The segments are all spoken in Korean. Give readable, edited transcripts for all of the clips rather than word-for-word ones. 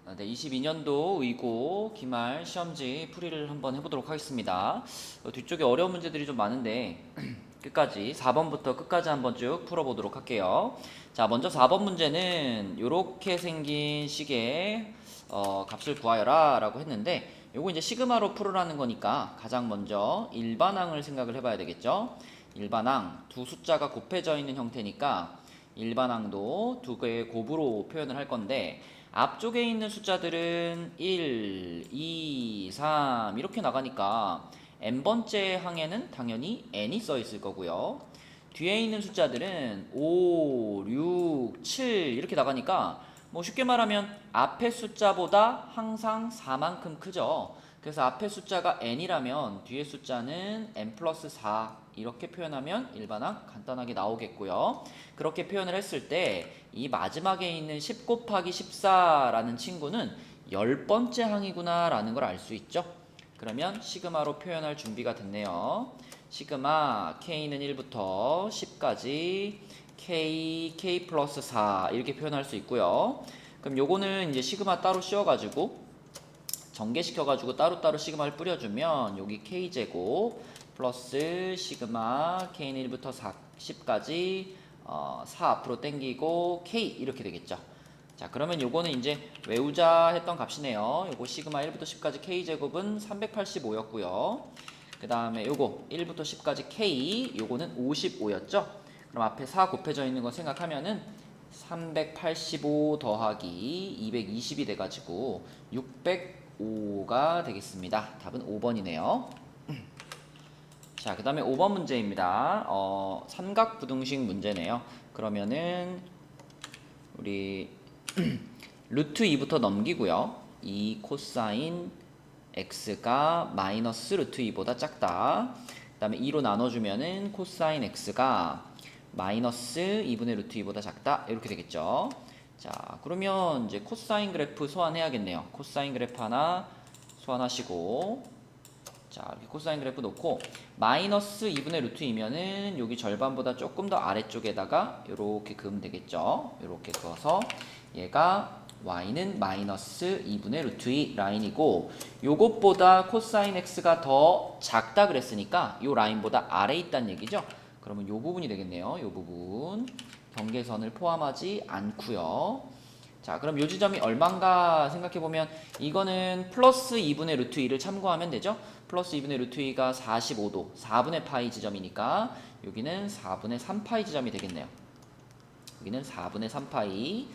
네, 22년도 의고 기말 시험지 풀이를 한번 해보도록 하겠습니다. 뒤쪽에 어려운 문제들이 좀 많은데 끝까지 4번부터 끝까지 한번 쭉 풀어보도록 할게요. 자, 먼저 4번 문제는 이렇게 생긴 식의 값을 구하여라 라고 했는데 요거 이제 시그마로 풀으라는 거니까 가장 먼저 일반항을 생각을 해봐야 되겠죠. 일반항 두 숫자가 곱해져 있는 형태니까 일반항도 두 개의 곱으로 표현을 할 건데 앞쪽에 있는 숫자들은 1, 2, 3 이렇게 나가니까 n번째 항에는 당연히 n이 써 있을 거고요. 뒤에 있는 숫자들은 5, 6, 7 이렇게 나가니까 뭐 쉽게 말하면 앞에 숫자보다 항상 4만큼 크죠. 그래서 앞에 숫자가 n이라면 뒤에 숫자는 n 플러스 4 이렇게 표현하면 일반항 간단하게 나오겠고요. 그렇게 표현을 했을 때 이 마지막에 있는 10 곱하기 14라는 친구는 10번째 항이구나 라는 걸 알 수 있죠. 그러면 시그마로 표현할 준비가 됐네요. 시그마 k는 1부터 10까지 k 플러스 4 이렇게 표현할 수 있고요. 그럼 요거는 이제 시그마 따로 씌워가지고 전개시켜가지고 따로따로 시그마를 뿌려주면 여기 k제곱 플러스 시그마 k는 1부터 10까지 4 앞으로 당기고 k 이렇게 되겠죠. 자, 그러면 요거는 이제 외우자 했던 값이네요. 요거 시그마 1부터 10까지 k제곱은 385였고요. 그 다음에 요거 1부터 10까지 k 요거는 55였죠. 그럼 앞에 4 곱해져 있는 거 생각하면은 385 더하기 220이 돼가지고 605가 되겠습니다. 답은 5번이네요. 자, 그 다음에 5번 문제입니다. 삼각부등식 문제네요. 그러면은 우리 루트 2부터 넘기고요. 2 코사인 x가 마이너스 루트 2보다 작다. 그 다음에 2로 나눠주면은 코사인 x가 마이너스 2분의 루트 2보다 작다. 이렇게 되겠죠. 자, 그러면 이제 코사인 그래프 소환해야겠네요. 코사인 그래프 하나 소환하시고, 자, 이렇게 코사인 그래프 놓고 마이너스 2분의 루트 2면은 여기 절반보다 조금 더 아래쪽에다가 이렇게 그으면 되겠죠. 이렇게 그어서 얘가 y는 마이너스 2분의 루트 2 라인이고 요것보다 코사인 x가 더 작다 그랬으니까 요 라인보다 아래에 있다는 얘기죠. 그러면 요 부분이 되겠네요. 요 부분 경계선을 포함하지 않고요. 자, 그럼 요 지점이 얼마인가 생각해보면 이거는 플러스 2분의 루트 2를 참고하면 되죠. 플러스 2분의 루트 2가 45도 4분의 파이 지점이니까 여기는 4분의 3파이 지점이 되겠네요. 여기는 4분의 3파이,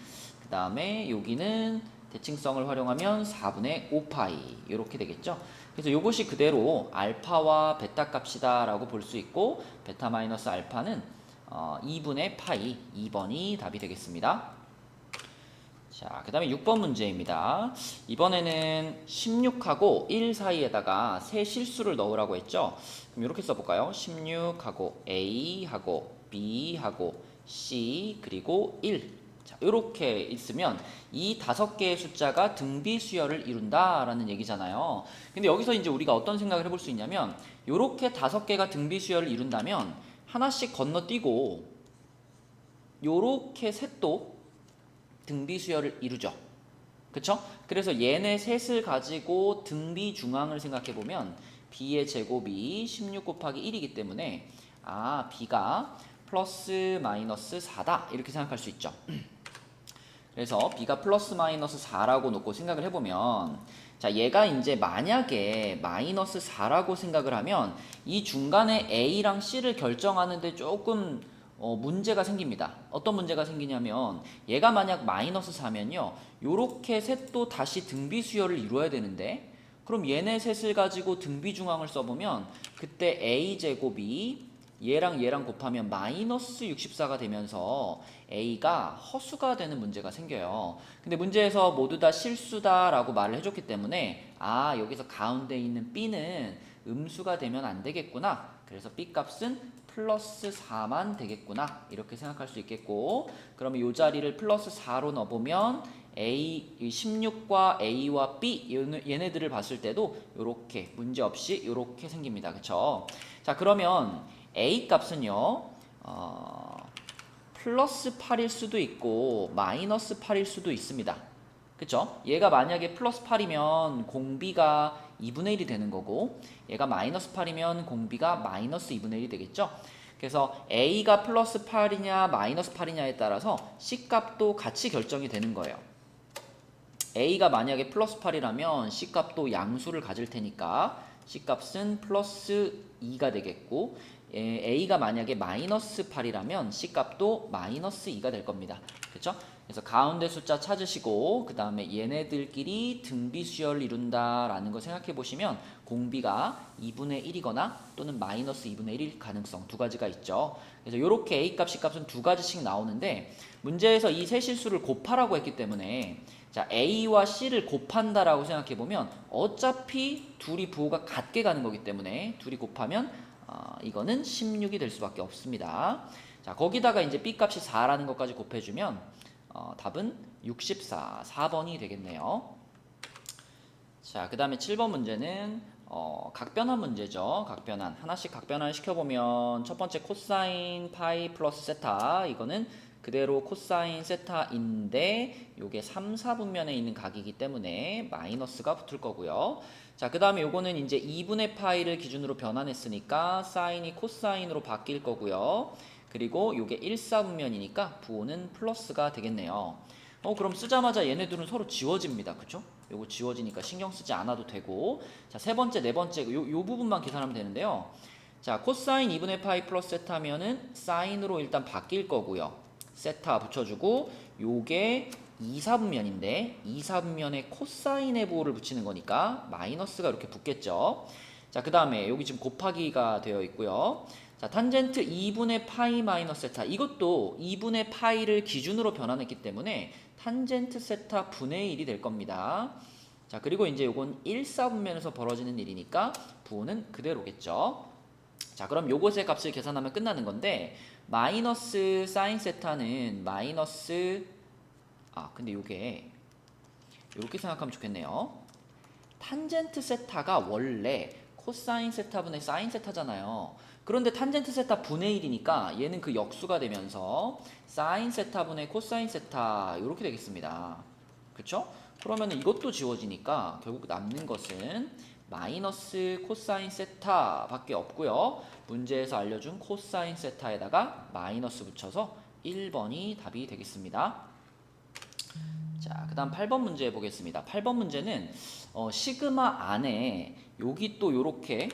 그 다음에 여기는 대칭성을 활용하면 4분의 5파이 이렇게 되겠죠. 그래서 이것이 그대로 알파와 베타 값이다 라고 볼 수 있고 베타 마이너스 알파는 2분의 파이 2번이 답이 되겠습니다. 자, 그 다음에 6번 문제입니다. 이번에는 16하고 1 사이에다가 세 실수를 넣으라고 했죠. 그럼 이렇게 써볼까요? 16하고 A하고 B하고 C 그리고 1. 자, 이렇게 있으면 이 5개의 숫자가 등비수열을 이룬다라는 얘기잖아요. 근데 여기서 이제 우리가 어떤 생각을 해볼 수 있냐면 이렇게 5개가 등비수열을 이룬다면 하나씩 건너뛰고 요렇게 셋도 등비수열을 이루죠. 그쵸? 그래서 얘네 셋을 가지고 등비중앙을 생각해보면 b의 제곱이 16 곱하기 1이기 때문에 b가 플러스 마이너스 4다 이렇게 생각할 수 있죠. 그래서 b가 플러스 마이너스 4라고 놓고 생각을 해보면 자, 얘가 이제 만약에 마이너스 4라고 생각을 하면 이 중간에 a랑 c를 결정하는데 조금 문제가 생깁니다. 어떤 문제가 생기냐면 얘가 만약 마이너스 4면요 요렇게 셋도 다시 등비수열을 이루어야 되는데 그럼 얘네 셋을 가지고 등비중앙을 써보면 그때 a제곱이 얘랑 곱하면 마이너스 64가 되면서 a가 허수가 되는 문제가 생겨요. 근데 문제에서 모두 다 실수다 라고 말을 해줬기 때문에 여기서 가운데 있는 b는 음수가 되면 안 되겠구나. 그래서 b 값은 플러스 4만 되겠구나 이렇게 생각할 수 있겠고 그러면 이 자리를 플러스 4로 넣어보면 A 16과 A와 B 얘네들을 봤을 때도 이렇게 문제없이 이렇게 생깁니다. 그쵸? 자, 그러면 A 값은요 플러스 8일 수도 있고 마이너스 8일 수도 있습니다. 그쵸? 얘가 만약에 플러스 8이면 공비가 2분의 1이 되는 거고 얘가 마이너스 8이면 공비가 마이너스 2분의 1이 되겠죠? 그래서 A가 플러스 8이냐 마이너스 8이냐에 따라서 C 값도 같이 결정이 되는 거예요. A가 만약에 플러스 8이라면 C 값도 양수를 가질 테니까 C 값은 플러스 2가 되겠고 A가 만약에 마이너스 8이라면 C 값도 마이너스 2가 될 겁니다. 그렇죠? 그래서 가운데 숫자 찾으시고 그 다음에 얘네들끼리 등비수열을 이룬다라는 거 생각해 보시면 공비가 2분의 1이거나 또는 마이너스 2분의 1일 가능성 두 가지가 있죠. 그래서 이렇게 A 값, C 값은 두 가지씩 나오는데 문제에서 이 세 실수를 곱하라고 했기 때문에 자, A와 C를 곱한다라고 생각해 보면 어차피 둘이 부호가 같게 가는 거기 때문에 둘이 곱하면 이거는 16이 될 수밖에 없습니다. 자, 거기다가 이제 B 값이 4라는 것까지 곱해주면 답은 64, 4번이 되겠네요. 자, 그 다음에 7번 문제는 각변환 문제죠. 각변환. 하나씩 각변환 시켜보면 첫 번째 코사인 파이 플러스 세타 이거는 그대로 코사인 세타인데 요게 3, 4분면에 있는 각이기 때문에 마이너스가 붙을 거고요. 자, 그 다음에 요거는 이제 2분의 파이를 기준으로 변환했으니까 사인이 코사인으로 바뀔 거고요. 그리고 요게 1, 4분면이니까 부호는 플러스가 되겠네요. 그럼 쓰자마자 얘네들은 서로 지워집니다. 그쵸? 요거 지워지니까 신경 쓰지 않아도 되고. 자, 세 번째, 네 번째 요 부분만 계산하면 되는데요. 자, 코사인 2분의 파이 플러스 세타면은 사인으로 일단 바뀔 거고요. 세타 붙여주고 요게 2, 4분면인데 2, 4분면에 코사인의 부호를 붙이는 거니까 마이너스가 이렇게 붙겠죠. 자, 그 다음에 여기 지금 곱하기가 되어 있고요. 자, 탄젠트 2분의 파이 마이너스 세타 이것도 2분의 파이를 기준으로 변환했기 때문에 탄젠트 세타 분의 1이 될 겁니다. 자, 그리고 이제 요건 1, 4분면에서 벌어지는 일이니까 부호는 그대로겠죠. 자, 그럼 요것의 값을 계산하면 끝나는 건데 마이너스 사인 세타는 마이너스 근데 요게 이렇게 생각하면 좋겠네요. 탄젠트 세타가 원래 코사인 세타분의 사인 세타잖아요. 그런데 탄젠트 세타 분의 1이니까 얘는 그 역수가 되면서 사인 세타분의 코사인 세타 이렇게 되겠습니다. 그쵸? 그러면 이것도 지워지니까 결국 남는 것은 마이너스 코사인 세타 밖에 없고요. 문제에서 알려준 코사인 세타에다가 마이너스 붙여서 1번이 답이 되겠습니다. 자, 그 다음 8번 문제 보겠습니다. 8번 문제는 시그마 안에 여기 또 요렇게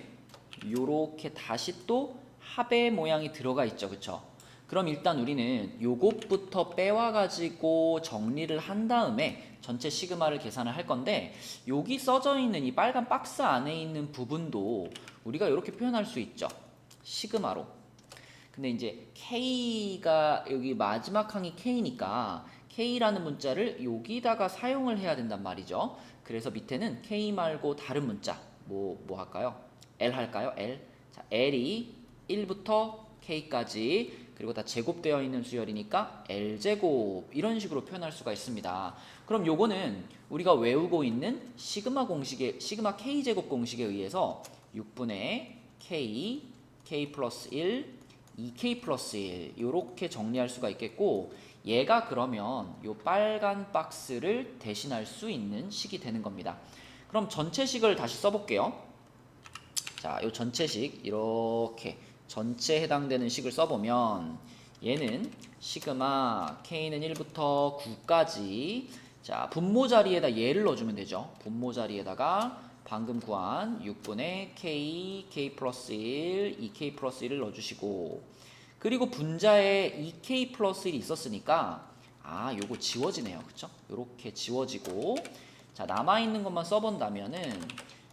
다시 또 합의 모양이 들어가 있죠. 그쵸? 그럼 일단 우리는 요것부터 빼와가지고 정리를 한 다음에 전체 시그마를 계산을 할 건데 여기 써져 있는 이 빨간 박스 안에 있는 부분도 우리가 이렇게 표현할 수 있죠. 시그마로. 근데 이제 K가 여기 마지막 항이 K니까 K라는 문자를 여기다가 사용을 해야 된단 말이죠. 그래서 밑에는 K 말고 다른 문자 뭐 할까요? L 할까요? L. 자, L이 1부터 K까지 그리고 다 제곱되어 있는 수열이니까 L제곱 이런 식으로 표현할 수가 있습니다. 그럼 요거는 우리가 외우고 있는 시그마 K제곱 공식에 의해서 6분의 K 플러스 1, 2K 플러스 1 이렇게 정리할 수가 있겠고 얘가 그러면 요 빨간 박스를 대신할 수 있는 식이 되는 겁니다. 그럼 전체식을 다시 써볼게요. 자, 요 전체식 이렇게 전체 해당되는 식을 써보면 얘는 시그마 K는 1부터 9까지 자, 분모 자리에다 얘를 넣어주면 되죠. 분모 자리에다가 방금 구한 6분의 K 플러스 1, 2K 플러스 1을 넣어주시고 그리고 분자에 2K 플러스 1이 있었으니까 요거 지워지네요. 그쵸? 요렇게 지워지고 자, 남아있는 것만 써본다면은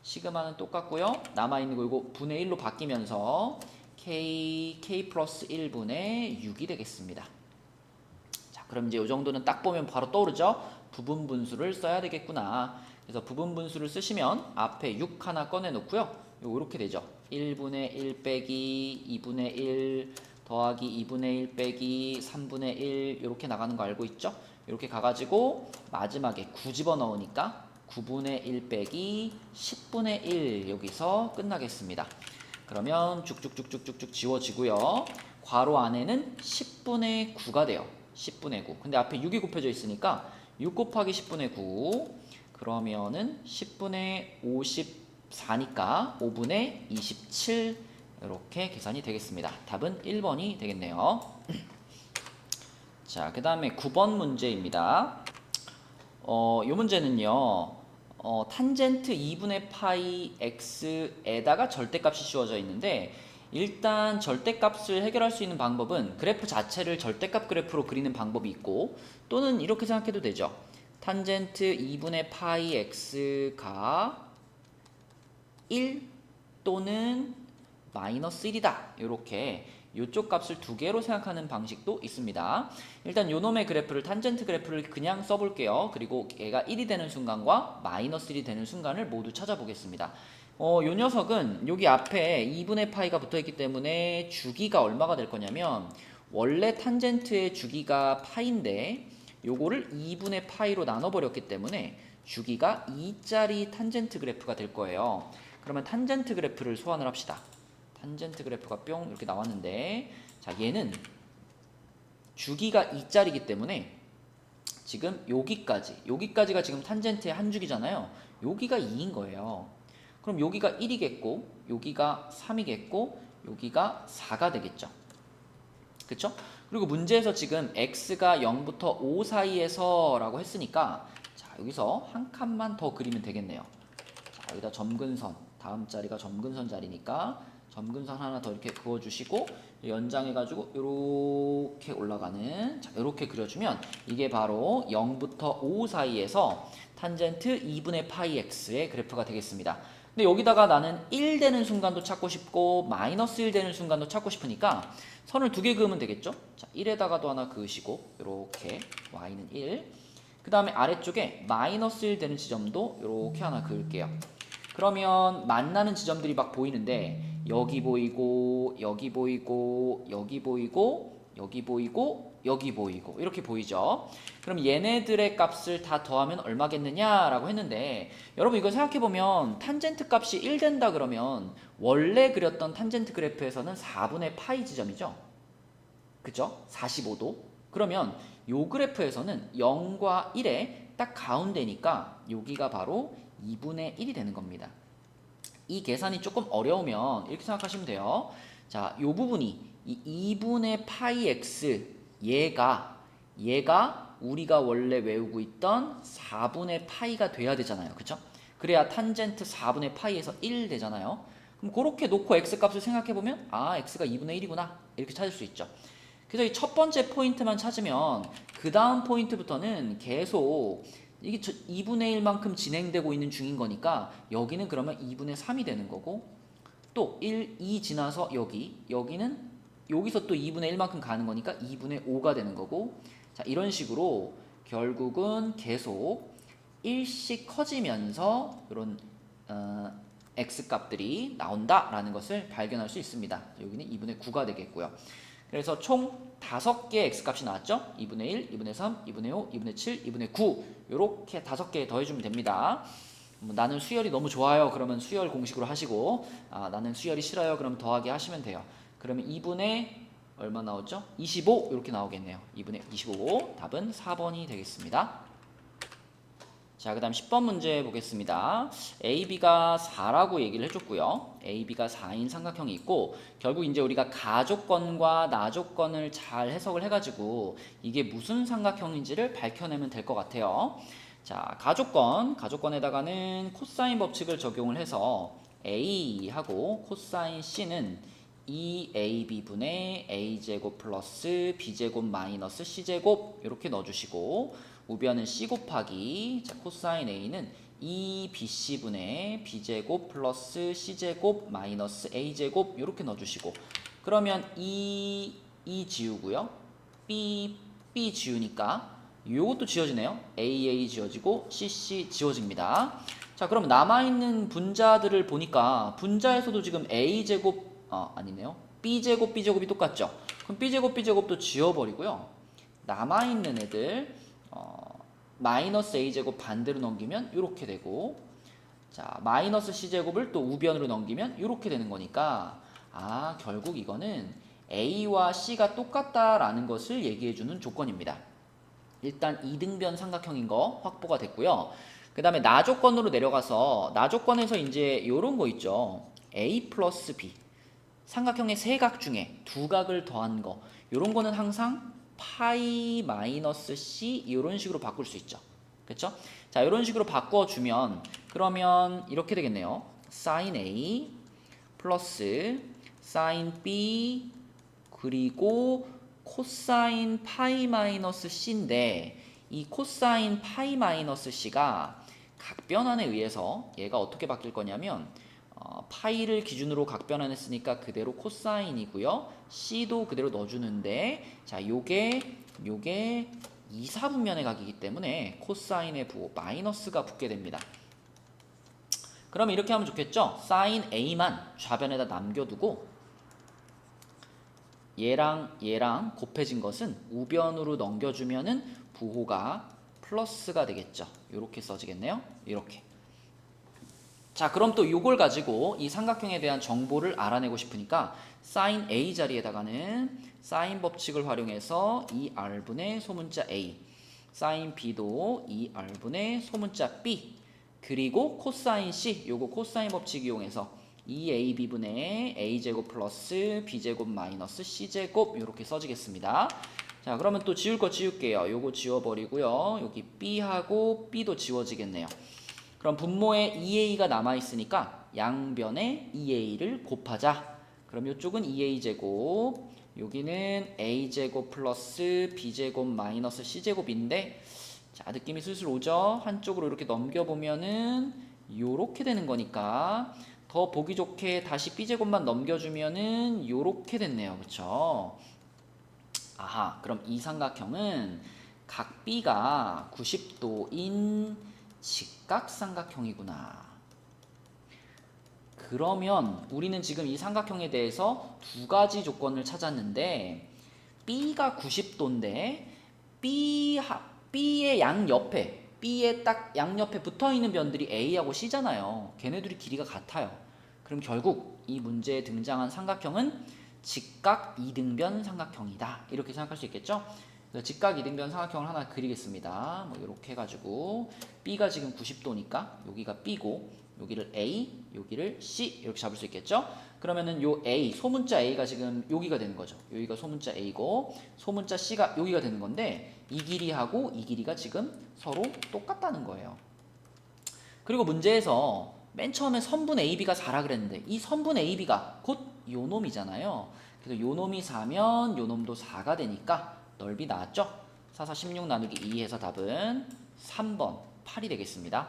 시그마는 똑같고요. 남아있는 거 이거 분의 1로 바뀌면서 K 플러스 1분의 6이 되겠습니다. 자, 그럼 이제 이 정도는 딱 보면 바로 떠오르죠? 부분 분수를 써야 되겠구나. 그래서 부분 분수를 쓰시면 앞에 6 하나 꺼내 놓고요. 이렇게 되죠. 1분의 1 빼기 2분의 1 더하기 2분의 1 빼기 3분의 1 이렇게 나가는 거 알고 있죠? 이렇게 가가지고 마지막에 9 집어넣으니까 9분의 1 빼기 10분의 1 여기서 끝나겠습니다. 그러면 쭉쭉쭉쭉쭉 지워지고요. 괄호 안에는 10분의 9가 돼요. 10분의 9. 근데 앞에 6이 곱해져 있으니까 6 곱하기 10분의 9 그러면은 10분의 54니까 5분의 27 이렇게 계산이 되겠습니다. 답은 1번이 되겠네요. 자, 그 다음에 9번 문제입니다. 이 문제는요. 탄젠트 2분의 파이 x에다가 절대값이 주어져 있는데 일단 절대값을 해결할 수 있는 방법은 그래프 자체를 절대값 그래프로 그리는 방법이 있고 또는 이렇게 생각해도 되죠. 탄젠트 2분의 파이 x가 1 또는 마이너스 1이다. 이렇게 이쪽 값을 두 개로 생각하는 방식도 있습니다. 일단 요놈의 그래프를 탄젠트 그래프를 그냥 써볼게요. 그리고 얘가 1이 되는 순간과 마이너스 1이 되는 순간을 모두 찾아보겠습니다. 요 녀석은 여기 앞에 2분의 파이가 붙어있기 때문에 주기가 얼마가 될 거냐면 원래 탄젠트의 주기가 파인데 요거를 2분의 파이로 나눠버렸기 때문에 주기가 2짜리 탄젠트 그래프가 될 거예요. 그러면 탄젠트 그래프를 소환을 합시다. 탄젠트 그래프가 뿅 이렇게 나왔는데 자 얘는 주기가 2짜리이기 때문에 지금 여기까지가 지금 탄젠트의 한 주기잖아요. 여기가 2인 거예요. 그럼 여기가 1이겠고 여기가 3이겠고 여기가 4가 되겠죠. 그쵸? 그리고 문제에서 지금 x가 0부터 5 사이에서 라고 했으니까 자 여기서 한 칸만 더 그리면 되겠네요. 자 여기다 점근선 다음 자리가 점근선 자리니까 점근선 하나 더 이렇게 그어주시고 연장해가지고 이렇게 올라가는 자 이렇게 그려주면 이게 바로 0부터 5 사이에서 탄젠트 2분의 파이 x의 그래프가 되겠습니다. 근데 여기다가 나는 1 되는 순간도 찾고 싶고 마이너스 1 되는 순간도 찾고 싶으니까 선을 두 개 그으면 되겠죠? 자 1에다가도 하나 그으시고 이렇게 y는 1 그 다음에 아래쪽에 마이너스 1 되는 지점도 이렇게 하나 그을게요. 그러면 만나는 지점들이 막 보이는데 여기 보이고 여기 보이고 여기 보이고 여기 보이고 여기 보이고 이렇게 보이죠. 그럼 얘네들의 값을 다 더하면 얼마겠느냐라고 했는데 여러분 이거 생각해보면 탄젠트 값이 1 된다 그러면 원래 그렸던 탄젠트 그래프에서는 4분의 파이 지점이죠. 그죠? 45도. 그러면 요 그래프에서는 0과 1의 딱 가운데니까 여기가 바로 2분의 1이 되는 겁니다. 이 계산이 조금 어려우면 이렇게 생각하시면 돼요. 자, 요 부분이 이 2분의 파이 x 얘가 우리가 원래 외우고 있던 4분의 파이가 돼야 되잖아요. 그쵸? 그래야 탄젠트 4분의 파이에서 1 되잖아요. 그럼 그렇게 놓고 x 값을 생각해보면 아 x가 2분의 1이구나 이렇게 찾을 수 있죠. 그래서 이 첫 번째 포인트만 찾으면 그 다음 포인트부터는 계속 이게 2분의 1만큼 진행되고 있는 중인 거니까 여기는 그러면 2분의 3이 되는 거고 또 1, 2 지나서 여기는 여기서 또 2분의 1만큼 가는 거니까 2분의 5가 되는 거고 자 이런 식으로 결국은 계속 1씩 커지면서 이런 x값들이 나온다라는 것을 발견할 수 있습니다. 여기는 2분의 9가 되겠고요. 그래서 총 5개의 x값이 나왔죠. 2분의 1, 2분의 3, 2분의 5, 2분의 7, 2분의 9 이렇게 5개 더해주면 됩니다. 나는 수열이 너무 좋아요. 그러면 수열 공식으로 하시고 나는 수열이 싫어요. 그럼 더하기 하시면 돼요. 그러면 2분의 얼마 나오죠? 25 이렇게 나오겠네요. 2분의 25 답은 4번이 되겠습니다. 자, 그 다음 10번 문제 보겠습니다. AB가 4라고 얘기를 해줬고요. AB가 4인 삼각형이 있고 결국 이제 우리가 가조건과 나조건을 잘 해석을 해가지고 이게 무슨 삼각형인지를 밝혀내면 될 것 같아요. 자, 가조건에다가는 코사인 법칙을 적용을 해서 A하고 코사인 C는 2AB분의 A제곱 플러스 B제곱 마이너스 C제곱 이렇게 넣어주시고 우변은 C 곱하기 자, 코사인 A는 2BC분의 B제곱 플러스 C제곱 마이너스 A제곱 이렇게 넣어주시고 그러면 E 지우고요. B 지우니까 요것도 지워지네요. AA 지워지고 CC 지워집니다. 자 그럼 남아있는 분자들을 보니까 분자에서도 지금 A제곱 아니네요. B제곱이 똑같죠. 그럼 B제곱도 지워버리고요. 남아있는 애들 마이너스 A제곱 반대로 넘기면 이렇게 되고 자 마이너스 C제곱을 또 우변으로 넘기면 이렇게 되는 거니까 결국 이거는 A와 C가 똑같다라는 것을 얘기해주는 조건입니다. 일단 이등변 삼각형인 거 확보가 됐고요. 그 다음에 나조건으로 내려가서 나조건에서 이제 요런 거 있죠. A 플러스 B 삼각형의 세 각 중에 두 각을 더한 거 요런 거는 항상 파이 마이너스 C 이런 식으로 바꿀 수 있죠. 그렇죠? 자, 이런 식으로 바꿔주면 그러면 이렇게 되겠네요. sin A 플러스 sin B 그리고 코사인 파이 마이너스 C인데 이 코사인 파이 마이너스 C가 각변환에 의해서 얘가 어떻게 바뀔 거냐면 파이를 기준으로 각변환했으니까 그대로 코사인이고요. C도 그대로 넣어주는데 자 요게 2, 4분면의 각이기 때문에 코사인의 부호 마이너스가 붙게 됩니다. 그럼 이렇게 하면 좋겠죠? 사인 A만 좌변에다 남겨두고 얘랑 곱해진 것은 우변으로 넘겨주면은 부호가 플러스가 되겠죠. 이렇게 써지겠네요. 이렇게. 자, 그럼 또 이걸 가지고 이 삼각형에 대한 정보를 알아내고 싶으니까 sin A 자리에다가는 sin 법칙을 활용해서 2R분의 소문자 A, sin B도 2R분의 소문자 B, 그리고 코사인 C, 요거 코사인 법칙 이용해서 2AB분의 A제곱 플러스 B제곱 마이너스 C제곱 이렇게 써지겠습니다. 자, 그러면 또 지울 거 지울게요. 요거 지워버리고요. 여기 B하고 B도 지워지겠네요. 그럼 분모에 2A가 남아있으니까 양변에 2A를 곱하자. 그럼 이쪽은 2A제곱, 여기는 A제곱 플러스 B제곱 마이너스 C제곱인데 자, 느낌이 슬슬 오죠? 한쪽으로 이렇게 넘겨보면은 요렇게 되는 거니까 더 보기 좋게 다시 B제곱만 넘겨주면은 요렇게 됐네요. 그쵸? 아하, 그럼 이 삼각형은 각 B가 90도인 직각삼각형이구나. 그러면 우리는 지금 이 삼각형에 대해서 두 가지 조건을 찾았는데 B가 90도인데 B의 양옆에 B의 딱 양옆에 붙어있는 변들이 A하고 C잖아요. 걔네들이 길이가 같아요. 그럼 결국 이 문제에 등장한 삼각형은 직각 이등변 삼각형이다. 이렇게 생각할 수 있겠죠? 직각 이등변 삼각형을 하나 그리겠습니다. 뭐 이렇게 해가지고 B가 지금 90도니까 여기가 B고 여기를 A, 여기를 C 이렇게 잡을 수 있겠죠? 그러면은 요 A, 소문자 A가 지금 여기가 되는 거죠. 여기가 소문자 A고 소문자 C가 여기가 되는 건데 이 길이하고 이 길이가 지금 서로 똑같다는 거예요. 그리고 문제에서 맨 처음에 선분 AB가 4라 그랬는데 이 선분 AB가 곧 요 놈이잖아요. 그래서 요 놈이 4면 요 놈도 4가 되니까 넓이 나왔죠? 4, 4, 16 나누기 2 해서 답은 3번 8이 되겠습니다.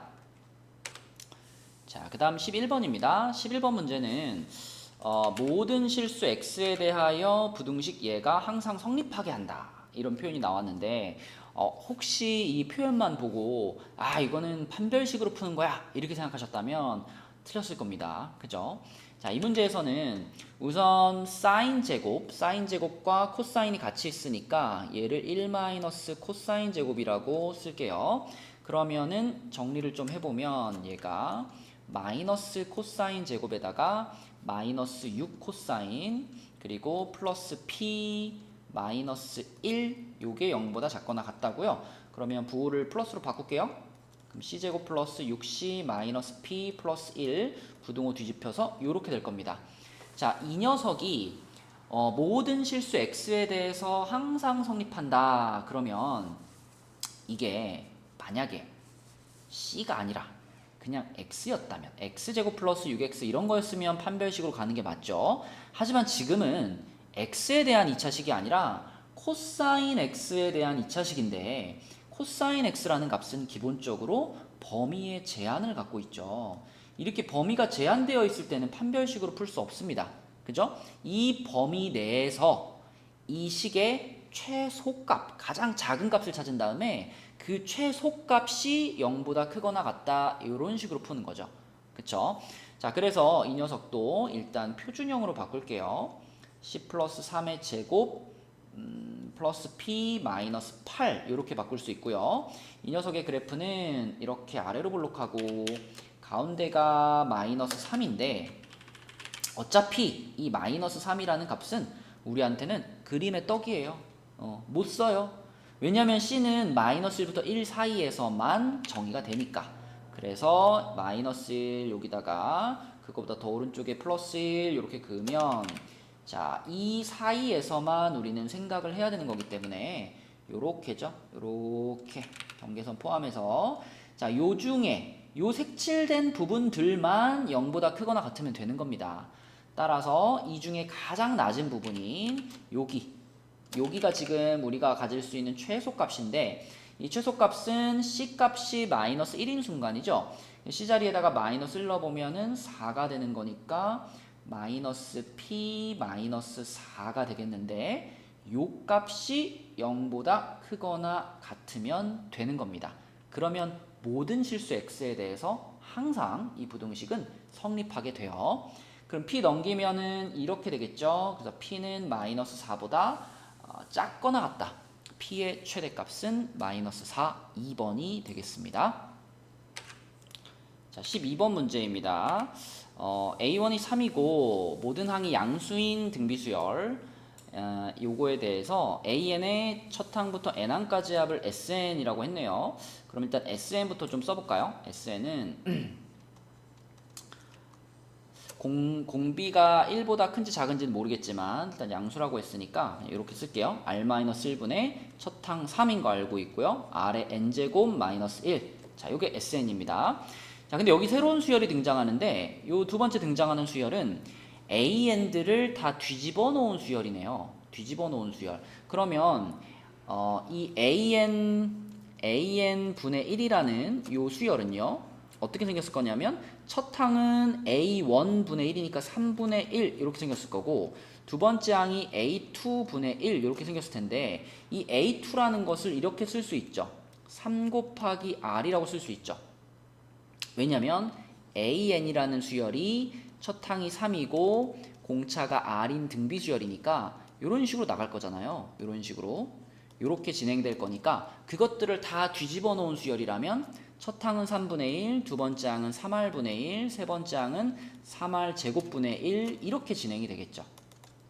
자, 그 다음 11번입니다. 11번 문제는 모든 실수 x에 대하여 부등식 얘가 항상 성립하게 한다. 이런 표현이 나왔는데 혹시 이 표현만 보고 아 이거는 판별식으로 푸는 거야 이렇게 생각하셨다면 틀렸을 겁니다. 그죠? 자, 이 문제에서는 우선 사인 제곱과 코사인이 같이 있으니까 얘를 1 코사인 제곱이라고 쓸게요. 그러면은 정리를 좀 해보면 얘가 마이너스 코사인 제곱에다가 마이너스 6 코사인 그리고 플러스 P 마이너스 1 요게 0보다 작거나 같다고요. 그러면 부호를 플러스로 바꿀게요. 그럼 C제곱 플러스 6C 마이너스 P 플러스 1 부등호 뒤집혀서 요렇게 될 겁니다. 자, 이 녀석이 모든 실수 X에 대해서 항상 성립한다. 그러면 이게 만약에 C가 아니라 그냥 X였다면 X제곱 플러스 6X 이런 거였으면 판별식으로 가는 게 맞죠. 하지만 지금은 X에 대한 2차식이 아니라 코사인 X에 대한 2차식인데 코사인 X라는 값은 기본적으로 범위의 제한을 갖고 있죠. 이렇게 범위가 제한되어 있을 때는 판별식으로 풀 수 없습니다. 그죠? 이 범위 내에서 이 식의 최소값, 가장 작은 값을 찾은 다음에 그 최소값이 0보다 크거나 같다 이런 식으로 푸는 거죠. 그쵸? 자, 그래서 이 녀석도 일단 표준형으로 바꿀게요. C 플러스 3의 제곱 플러스 P 마이너스 8 이렇게 바꿀 수 있고요. 이 녀석의 그래프는 이렇게 아래로 블록하고 가운데가 마이너스 3인데 어차피 이 마이너스 3이라는 값은 우리한테는 그림의 떡이에요. 못 써요. 왜냐하면 c는 마이너스 1부터 1 사이에서만 정의가 되니까. 그래서 마이너스 1 여기다가 그거보다 더 오른쪽에 플러스 1 이렇게 그으면 자, 이 사이에서만 우리는 생각을 해야 되는 거기 때문에 요렇게죠. 요렇게 경계선 포함해서 자, 요 중에 요 색칠된 부분들만 0보다 크거나 같으면 되는 겁니다. 따라서 이 중에 가장 낮은 부분인 여기가 지금 우리가 가질 수 있는 최소값인데 이 최소값은 C값이 마이너스 1인 순간이죠. C자리에다가 마이너스 1 넣어보면은 4가 되는 거니까 마이너스 P 마이너스 4가 되겠는데 요 값이 0보다 크거나 같으면 되는 겁니다. 그러면 모든 실수 X에 대해서 항상 이 부등식은 성립하게 돼요. 그럼 P 넘기면은 이렇게 되겠죠. 그래서 P는 마이너스 4보다 작거나 같다. P의 최대값은 마이너스 4, 2번이 되겠습니다. 자, 12번 문제입니다. A1이 3이고 모든 항이 양수인 등비수열 요거에 대해서 AN의 첫 항부터 N항까지 합을 SN이라고 했네요. 그럼 일단 SN부터 좀 써볼까요? SN은 공비가 1보다 큰지 작은지는 모르겠지만 일단 양수라고 했으니까 이렇게 쓸게요. R-1분의 첫 항 3인 거 알고 있고요. R의 N제곱 마이너스 1. 자, 요게 SN입니다. 자, 근데 여기 새로운 수열이 등장하는데 요 두 번째 등장하는 수열은 AN들을 다 뒤집어 놓은 수열이네요. 뒤집어 놓은 수열. 그러면 이 AN 분의 1이라는 요 수열은요. 어떻게 생겼을 거냐면 첫 항은 A1분의 1이니까 3분의 1 이렇게 생겼을 거고 두 번째 항이 A2분의 1 이렇게 생겼을 텐데 이 A2라는 것을 이렇게 쓸 수 있죠. 3 곱하기 R이라고 쓸 수 있죠. 왜냐면 AN이라는 수열이 첫 항이 3이고 공차가 R인 등비수열이니까 이런 식으로 나갈 거잖아요. 이런 식으로 이렇게 진행될 거니까 그것들을 다 뒤집어 놓은 수열이라면 첫 항은 3분의 1, 두 번째 항은 3R분의 1, 세 번째 항은 3R 제곱분의 1 이렇게 진행이 되겠죠.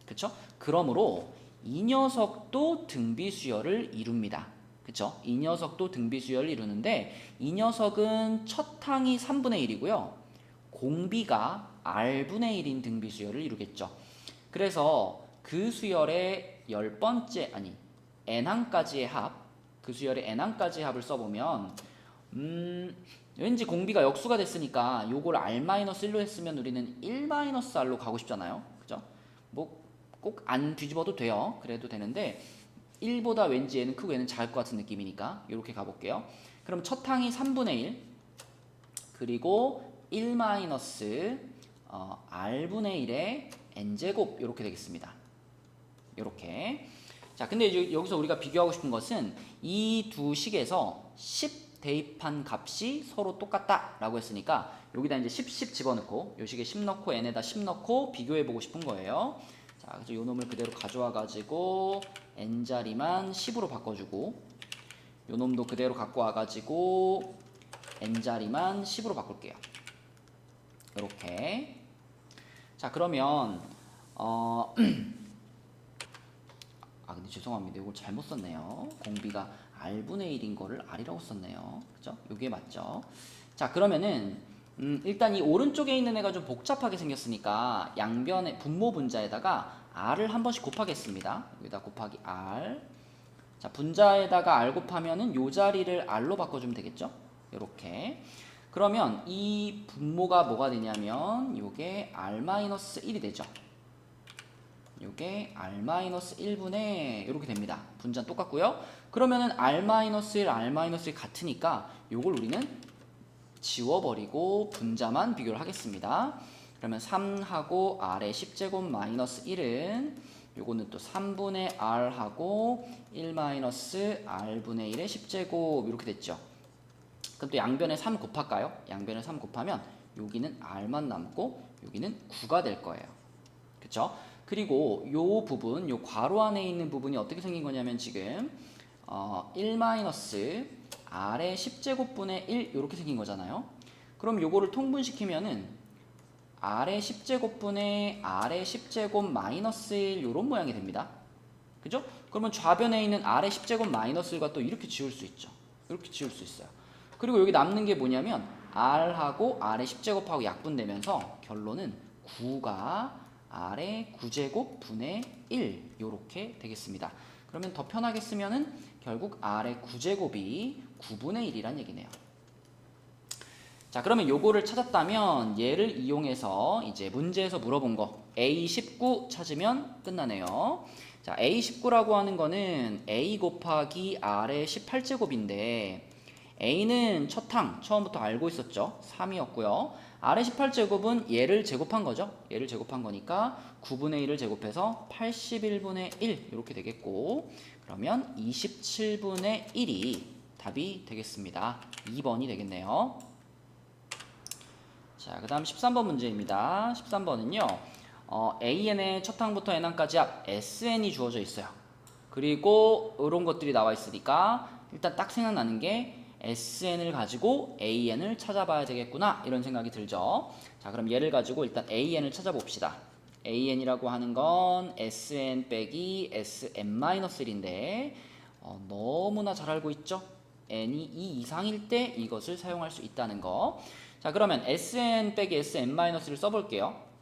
그쵸? 그러므로 이 녀석도 등비수열을 이룹니다. 그쵸? 이 녀석도 등비수열을 이루는데 이 녀석은 첫 항이 3분의 1이고요. 공비가 R분의 1인 등비수열을 이루겠죠. 그래서 그 수열의 10번째 N항까지의 합, 그 수열의 N항까지의 합을 써보면 왠지 공비가 역수가 됐으니까 요걸 R-1로 했으면 우리는 1-R로 가고 싶잖아요. 그죠? 뭐 꼭 안 뒤집어도 돼요. 그래도 되는데 1보다 왠지 얘는 크고 얘는 작을 것 같은 느낌이니까 이렇게 가볼게요. 그럼 첫 항이 3분의 1 그리고 1-R분의 1의 N제곱 이렇게 되겠습니다. 이렇게. 자, 근데 이제 여기서 우리가 비교하고 싶은 것은 이 두 식에서 10 대입한 값이 서로 똑같다 라고 했으니까 여기다 이제 10 집어넣고 요 식에 10 넣고 n에다 10 넣고 비교해 보고 싶은 거예요. 자, 그래서 요 놈을 그대로 가져와 가지고 n자리만 10으로 바꿔주고 요 놈도 그대로 갖고 와 가지고 n자리만 10으로 바꿀게요. 이렇게. 자, 그러면 근데 죄송합니다. 이걸 잘못 썼네요. 공비가 R분의 1인 거를 R이라고 썼네요. 그죠? 요게 맞죠? 자, 그러면은 일단 이 오른쪽에 있는 애가 좀 복잡하게 생겼으니까 양변의 분모 분자에다가 R을 한 번씩 곱하겠습니다. 여기다 곱하기 R. 자, 분자에다가 R 곱하면은 요 자리를 R로 바꿔주면 되겠죠? 요렇게. 그러면 이 분모가 뭐가 되냐면 요게 R-1이 되죠. 요게 R-1분의 이렇게 됩니다. 분자는 똑같고요. 그러면은 R-1, R-1 같으니까 요걸 우리는 지워버리고 분자만 비교를 하겠습니다. 그러면 3하고 R의 10제곱 마이너스 1은 요거는 또 3분의 R하고 1-R분의 1의 10제곱 이렇게 됐죠. 그럼 또 양변에 3 곱할까요? 양변에 3 곱하면 여기는 R만 남고 여기는 9가 될 거예요. 그쵸? 그리고 요 부분, 요 괄호 안에 있는 부분이 어떻게 생긴 거냐면 지금 1-R의 10제곱분의 1 이렇게 생긴 거잖아요. 그럼 요거를 통분시키면은 R의 10제곱분의 R의 10제곱 마이너스 1 요런 모양이 됩니다. 그죠? 그러면 좌변에 있는 R의 10제곱 마이너스 1과 또 이렇게 지울 수 있죠. 이렇게 지울 수 있어요. 그리고 여기 남는 게 뭐냐면 R하고 R의 10제곱하고 약분되면서 결론은 9가 R의 9제곱 분의 1 이렇게 되겠습니다. 그러면 더 편하게 쓰면은 결국 R의 9제곱이 9분의 1이란 얘기네요. 자, 그러면 요거를 찾았다면 얘를 이용해서 이제 문제에서 물어본 거 A19 찾으면 끝나네요. 자, A19라고 하는 거는 A 곱하기 R의 18제곱인데 A는 첫 항 처음부터 알고 있었죠. 3이었고요. R의 18제곱은 얘를 제곱한 거죠. 얘를 제곱한 거니까 9분의 1을 제곱해서 81분의 1 이렇게 되겠고, 그러면 27분의 1이 답이 되겠습니다. 2번이 되겠네요. 자, 그 다음 13번 문제입니다. 13번은요. AN의 첫 항부터 n항까지 합 SN이 주어져 있어요. 그리고 이런 것들이 나와 있으니까 일단 딱 생각나는 게 SN을 가지고 AN을 찾아봐야 되겠구나 이런 생각이 들죠. 자, 그럼 얘를 가지고 일단 AN을 찾아봅시다. AN이라고 하는 건 SN 빼기 SM-1인데 너무나 잘 알고 있죠? n이 2 이상일 때 이것을 사용할 수 있다는 거. 자, 그러면 SN 빼기 SM-를 써볼게요.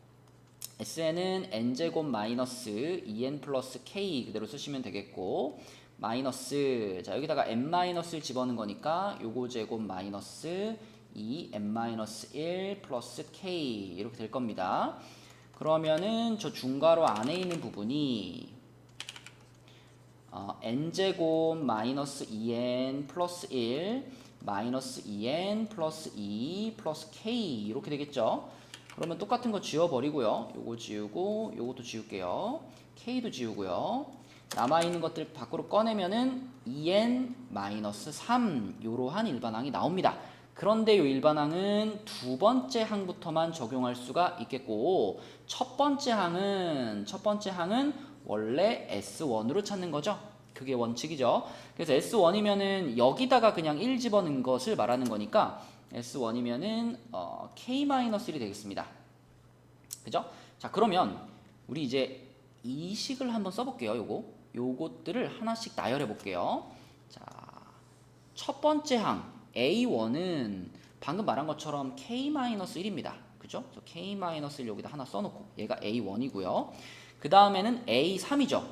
SN은 n제곱 마이너스 2n 플러스 k 그대로 쓰시면 되겠고, 마이너스, 자 여기다가 n-을 집어넣은 거니까 요거 제곱 마이너스 2n-1 플러스 k 이렇게 될 겁니다. 그러면은 저 중괄호 안에 있는 부분이 n제곱 마이너스 2n 플러스 1 마이너스 2n 플러스 2 플러스 k 이렇게 되겠죠. 그러면 똑같은 거 지워버리고요. 요거 지우고 요것도 지울게요. k도 지우고요. 남아있는 것들 밖으로 꺼내면은 2n-3 요러한 일반항이 나옵니다. 그런데 이 일반항은 두 번째 항부터만 적용할 수가 있겠고, 첫 번째 항은 원래 S1으로 찾는 거죠. 그게 원칙이죠. 그래서 S1이면은 여기다가 그냥 1 집어넣은 것을 말하는 거니까 S1이면은 K-1이 되겠습니다. 그죠? 자, 그러면 우리 이제 이 식을 한번 써볼게요. 요것들을 하나씩 나열해 볼게요. 자, 첫 번째 항 A1은 방금 말한 것처럼 K-1입니다. 그죠? K-1을 여기다 하나 써놓고 얘가 A1이고요. 그 다음에는 A3이죠.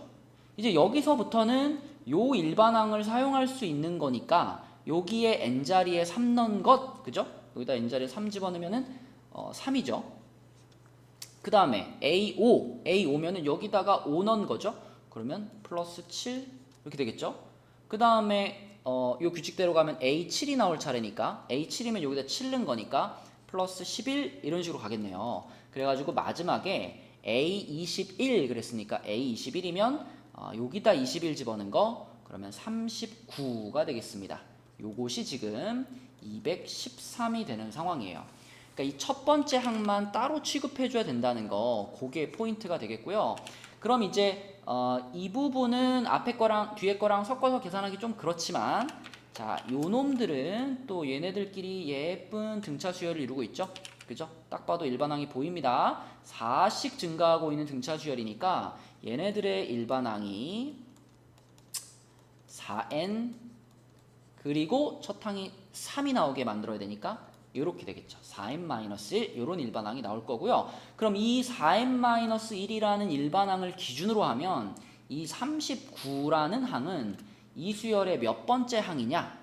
이제 여기서부터는 요 일반항을 사용할 수 있는 거니까 여기에 n자리에 3 넣은 것, 그죠? 여기다 n자리에 3 집어넣으면은 3이죠. 그 다음에 A5면은 여기다가 5 넣은 거죠. 그러면 플러스 7 이렇게 되겠죠. 그 다음에 요 규칙대로 가면 A7이 나올 차례니까 A7이면 여기다 7 넣은 거니까 플러스 11 이런 식으로 가겠네요. 그래가지고 마지막에 A21 그랬으니까 A21이면 여기다 21 집어넣은 거 그러면 39가 되겠습니다. 요것이 지금 213이 되는 상황이에요. 그러니까 이 첫 번째 항만 따로 취급해줘야 된다는 거, 그게 포인트가 되겠고요. 그럼 이제 이 부분은 앞에 거랑 뒤에 거랑 섞어서 계산하기 좀 그렇지만, 자, 요 놈들은 또 얘네들끼리 예쁜 등차 수열을 이루고 있죠. 그죠? 딱 봐도 일반항이 보입니다. 4씩 증가하고 있는 등차 수열이니까 얘네들의 일반항이 4n 그리고 첫 항이 3이 나오게 만들어야 되니까 이렇게 되겠죠. 4n-1 이런 일반항이 나올 거고요. 그럼 이 4n-1이라는 일반항을 기준으로 하면 이 39라는 항은 이 수열의 몇 번째 항이냐?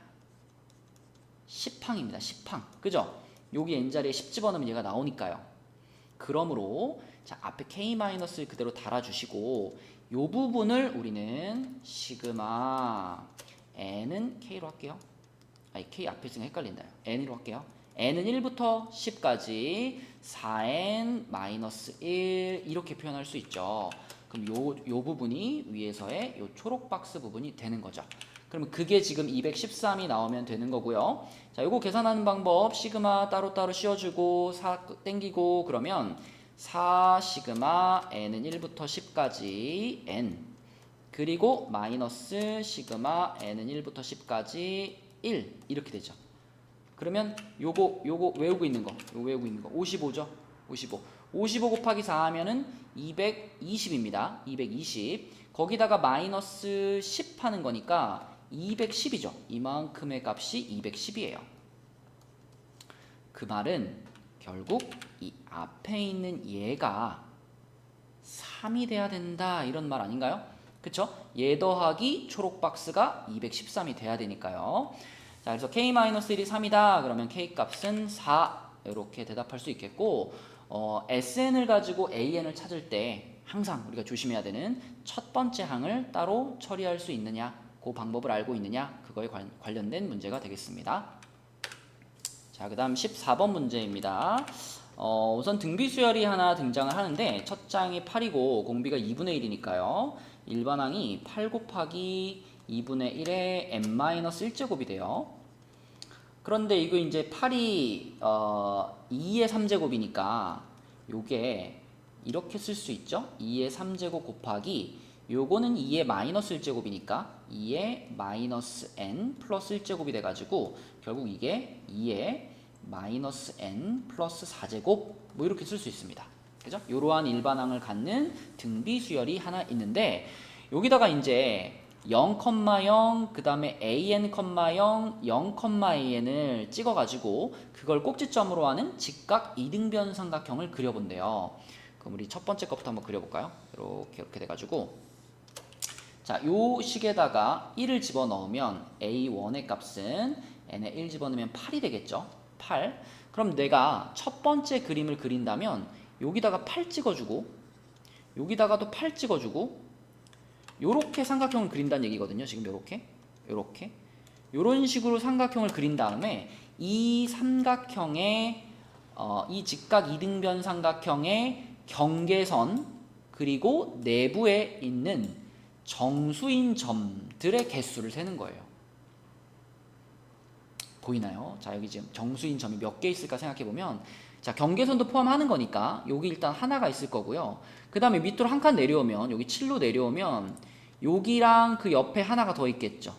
10항입니다. 10항. 그죠? 여기 n자리에 10 집어넣으면 얘가 나오니까요. 그러므로 자, 앞에 k- 그대로 달아주시고 요 부분을 우리는 시그마 n은 k로 할게요. 아니 k 앞에 있으면 헷갈린다요. n으로 할게요. n은 1부터 10까지 4n-1 이렇게 표현할 수 있죠. 그럼 요 부분이 위에서의 요 초록 박스 부분이 되는 거죠. 그러면 그게 지금 213이 나오면 되는 거고요. 자, 요거 계산하는 방법 시그마 따로따로 씌워주고 4 땡기고 그러면 4 시그마 n은 1부터 10까지 n 그리고 마이너스 시그마 n은 1부터 10까지 1 이렇게 되죠. 그러면 요거 외우고 있는 거 55죠. 55 곱하기 4 하면은 220입니다. 220 거기다가 마이너스 10 하는 거니까 210이죠. 이만큼의 값이 210이에요. 그 말은 결국 이 앞에 있는 얘가 3이 돼야 된다 이런 말 아닌가요? 그쵸? 얘 더하기 초록 박스가 213이 돼야 되니까요. 자, 그래서 k-1이 3이다 그러면 k 값은 4 이렇게 대답할 수 있겠고, sn을 가지고 an을 찾을 때 항상 우리가 조심해야 되는 첫 번째 항을 따로 처리할 수 있느냐, 그 방법을 알고 있느냐, 그거에 관련된 문제가 되겠습니다. 자, 그 다음 14번 문제입니다. 우선 등비 수열이 하나 등장을 하는데 첫 장이 8이고 공비가 2분의 1이니까요. 일반항이 8 곱하기 2분의 1의 n-1제곱이 돼요. 그런데 이거 이제 8이 2의 3제곱이니까 요게 이렇게 쓸 수 있죠. 2의 3제곱 곱하기 요거는 2의 마이너스 1제곱이니까 2의 마이너스 n 플러스 1제곱이 돼가지고 결국 이게 2의 마이너스 n 플러스 4제곱 뭐 이렇게 쓸 수 있습니다. 그죠? 이러한 일반항을 갖는 등비 수열이 하나 있는데 여기다가 이제 0,0 그 다음에 an, 0, 0,an을 찍어가지고 그걸 꼭지점으로 하는 직각 이등변 삼각형을 그려본대요. 그럼 우리 첫 번째 것부터 한번 그려볼까요? 이렇게 돼가지고 자, 요 식에다가 1을 집어넣으면 a1의 값은 n에 1 집어넣으면 8이 되겠죠? 8. 그럼 내가 첫 번째 그림을 그린다면 여기다가 8 찍어주고 여기다가도 8 찍어주고 요렇게 삼각형을 그린다는 얘기거든요. 지금 요렇게 요런 식으로 삼각형을 그린 다음에 이 삼각형의 이 직각 이등변 삼각형의 경계선 그리고 내부에 있는 정수인 점들의 개수를 세는 거예요. 보이나요? 자, 여기 지금 정수인 점이 몇 개 있을까 생각해보면 자, 경계선도 포함하는 거니까 여기 일단 하나가 있을 거고요. 그 다음에 밑으로 한 칸 내려오면 여기 7로 내려오면 여기랑 그 옆에 하나가 더 있겠죠.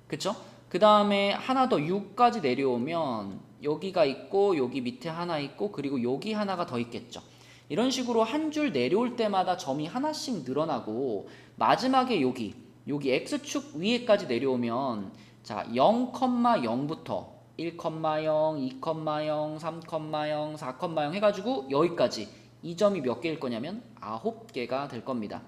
그쵸? 그 다음에 하나 더 6까지 내려오면 여기가 있고 여기 밑에 하나 있고 그리고 여기 하나가 더 있겠죠. 이런 식으로 한 줄 내려올 때마다 점이 하나씩 늘어나고 마지막에 여기 X축 위에까지 내려오면 자 0,0부터 1,0, 2,0, 3,0, 4,0 해가지고 여기까지 이 점이 몇 개일 거냐면 9개가 될 겁니다.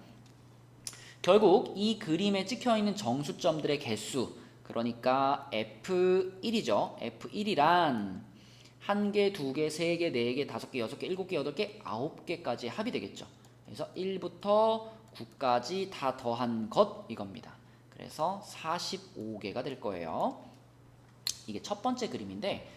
결국 이 그림에 찍혀있는 정수점들의 개수 그러니까 F1이죠. F1이란 1개, 2개, 3개, 4개, 5개, 6개, 7개, 8개, 9개까지 합이 되겠죠. 그래서 1부터 9까지 다 더한 것 이겁니다. 그래서 45개가 될 거예요. 이게 첫 번째 그림인데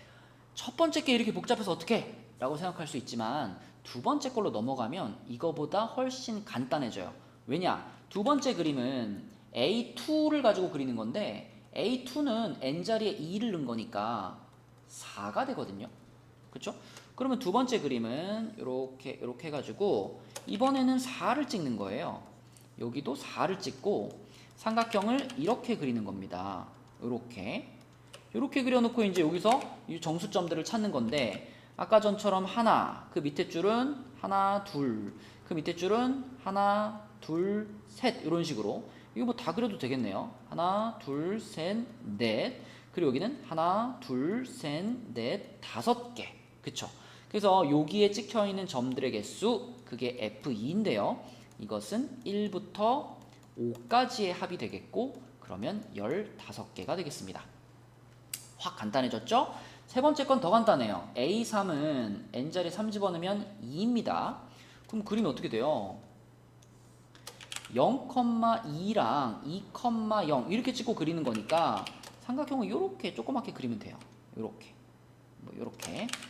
첫 번째 게 이렇게 복잡해서 어떻게? 라고 생각할 수 있지만 두 번째 걸로 넘어가면 이거보다 훨씬 간단해져요. 왜냐? 두 번째 그림은 A2를 가지고 그리는 건데 A2는 n자리에 2를 넣은 거니까 4가 되거든요. 그쵸? 그러면 두 번째 그림은 이렇게 해가지고 이번에는 4를 찍는 거예요. 여기도 4를 찍고 삼각형을 이렇게 그리는 겁니다. 이렇게 그려놓고 이제 여기서 이 정수점들을 찾는 건데 아까 전처럼 하나, 그 밑에 줄은 하나, 둘, 그 밑에 줄은 하나, 둘, 셋 이런 식으로 이거 뭐 다 그려도 되겠네요. 하나, 둘, 셋, 넷 그리고 여기는 하나, 둘, 셋, 넷, 5개 그쵸? 그래서 여기에 찍혀있는 점들의 개수 그게 F2인데요. 이것은 1부터 5까지의 합이 되겠고 그러면 15개가 되겠습니다. 확 간단해졌죠? 세 번째 건 더 간단해요. A3은 n자리에 3 집어넣으면 2입니다. 그럼 그림이 어떻게 돼요? 0,2랑 2,0 이렇게 찍고 그리는 거니까 삼각형을 이렇게 조그맣게 그리면 돼요. 이렇게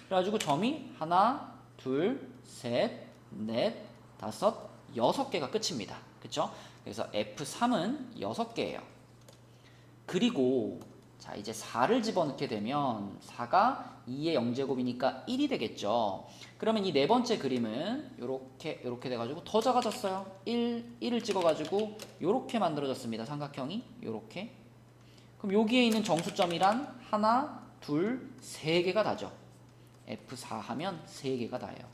그래가지고 점이 하나, 둘, 셋, 넷, 5, 6개가 끝입니다. 그쵸? 그래서 F3은 6개예요. 그리고 자 이제 4를 집어넣게 되면 4가 2의 0제곱이니까 1이 되겠죠. 그러면 이 네 번째 그림은 이렇게 돼가지고 더 작아졌어요. 1을 찍어가지고 이렇게 만들어졌습니다. 삼각형이 이렇게. 그럼 여기에 있는 정수점이란 하나, 둘, 3개가 다죠. F4 하면 3개가 다예요.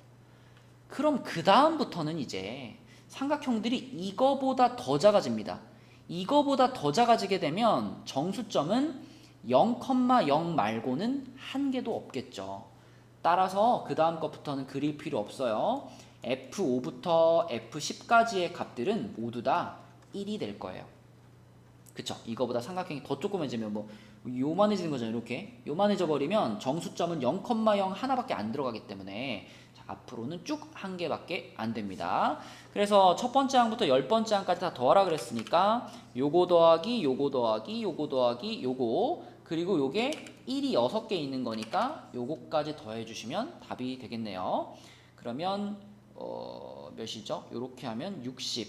그럼 그 다음부터는 이제 삼각형들이 이거보다 더 작아집니다. 이거보다 더 작아지게 되면 정수점은 0,0 말고는 한 개도 없겠죠. 따라서 그 다음 것부터는 그릴 필요 없어요. F5부터 F10까지의 값들은 모두 다 1이 될 거예요. 그쵸? 이거보다 삼각형이 더 조그매지면 뭐 요만해지는 거잖아요. 이렇게 요만해져 버리면 정수점은 0,0 하나밖에 안 들어가기 때문에 자, 앞으로는 쭉 한 개밖에 안 됩니다. 그래서 첫 번째 항부터 10번째 항까지 다 더하라 그랬으니까 요거 더하기 요거 더하기 요거 더하기 요거 그리고 요게 1이 6개 있는 거니까 요거까지 더해 주시면 답이 되겠네요. 그러면 몇이죠? 요렇게 하면 60,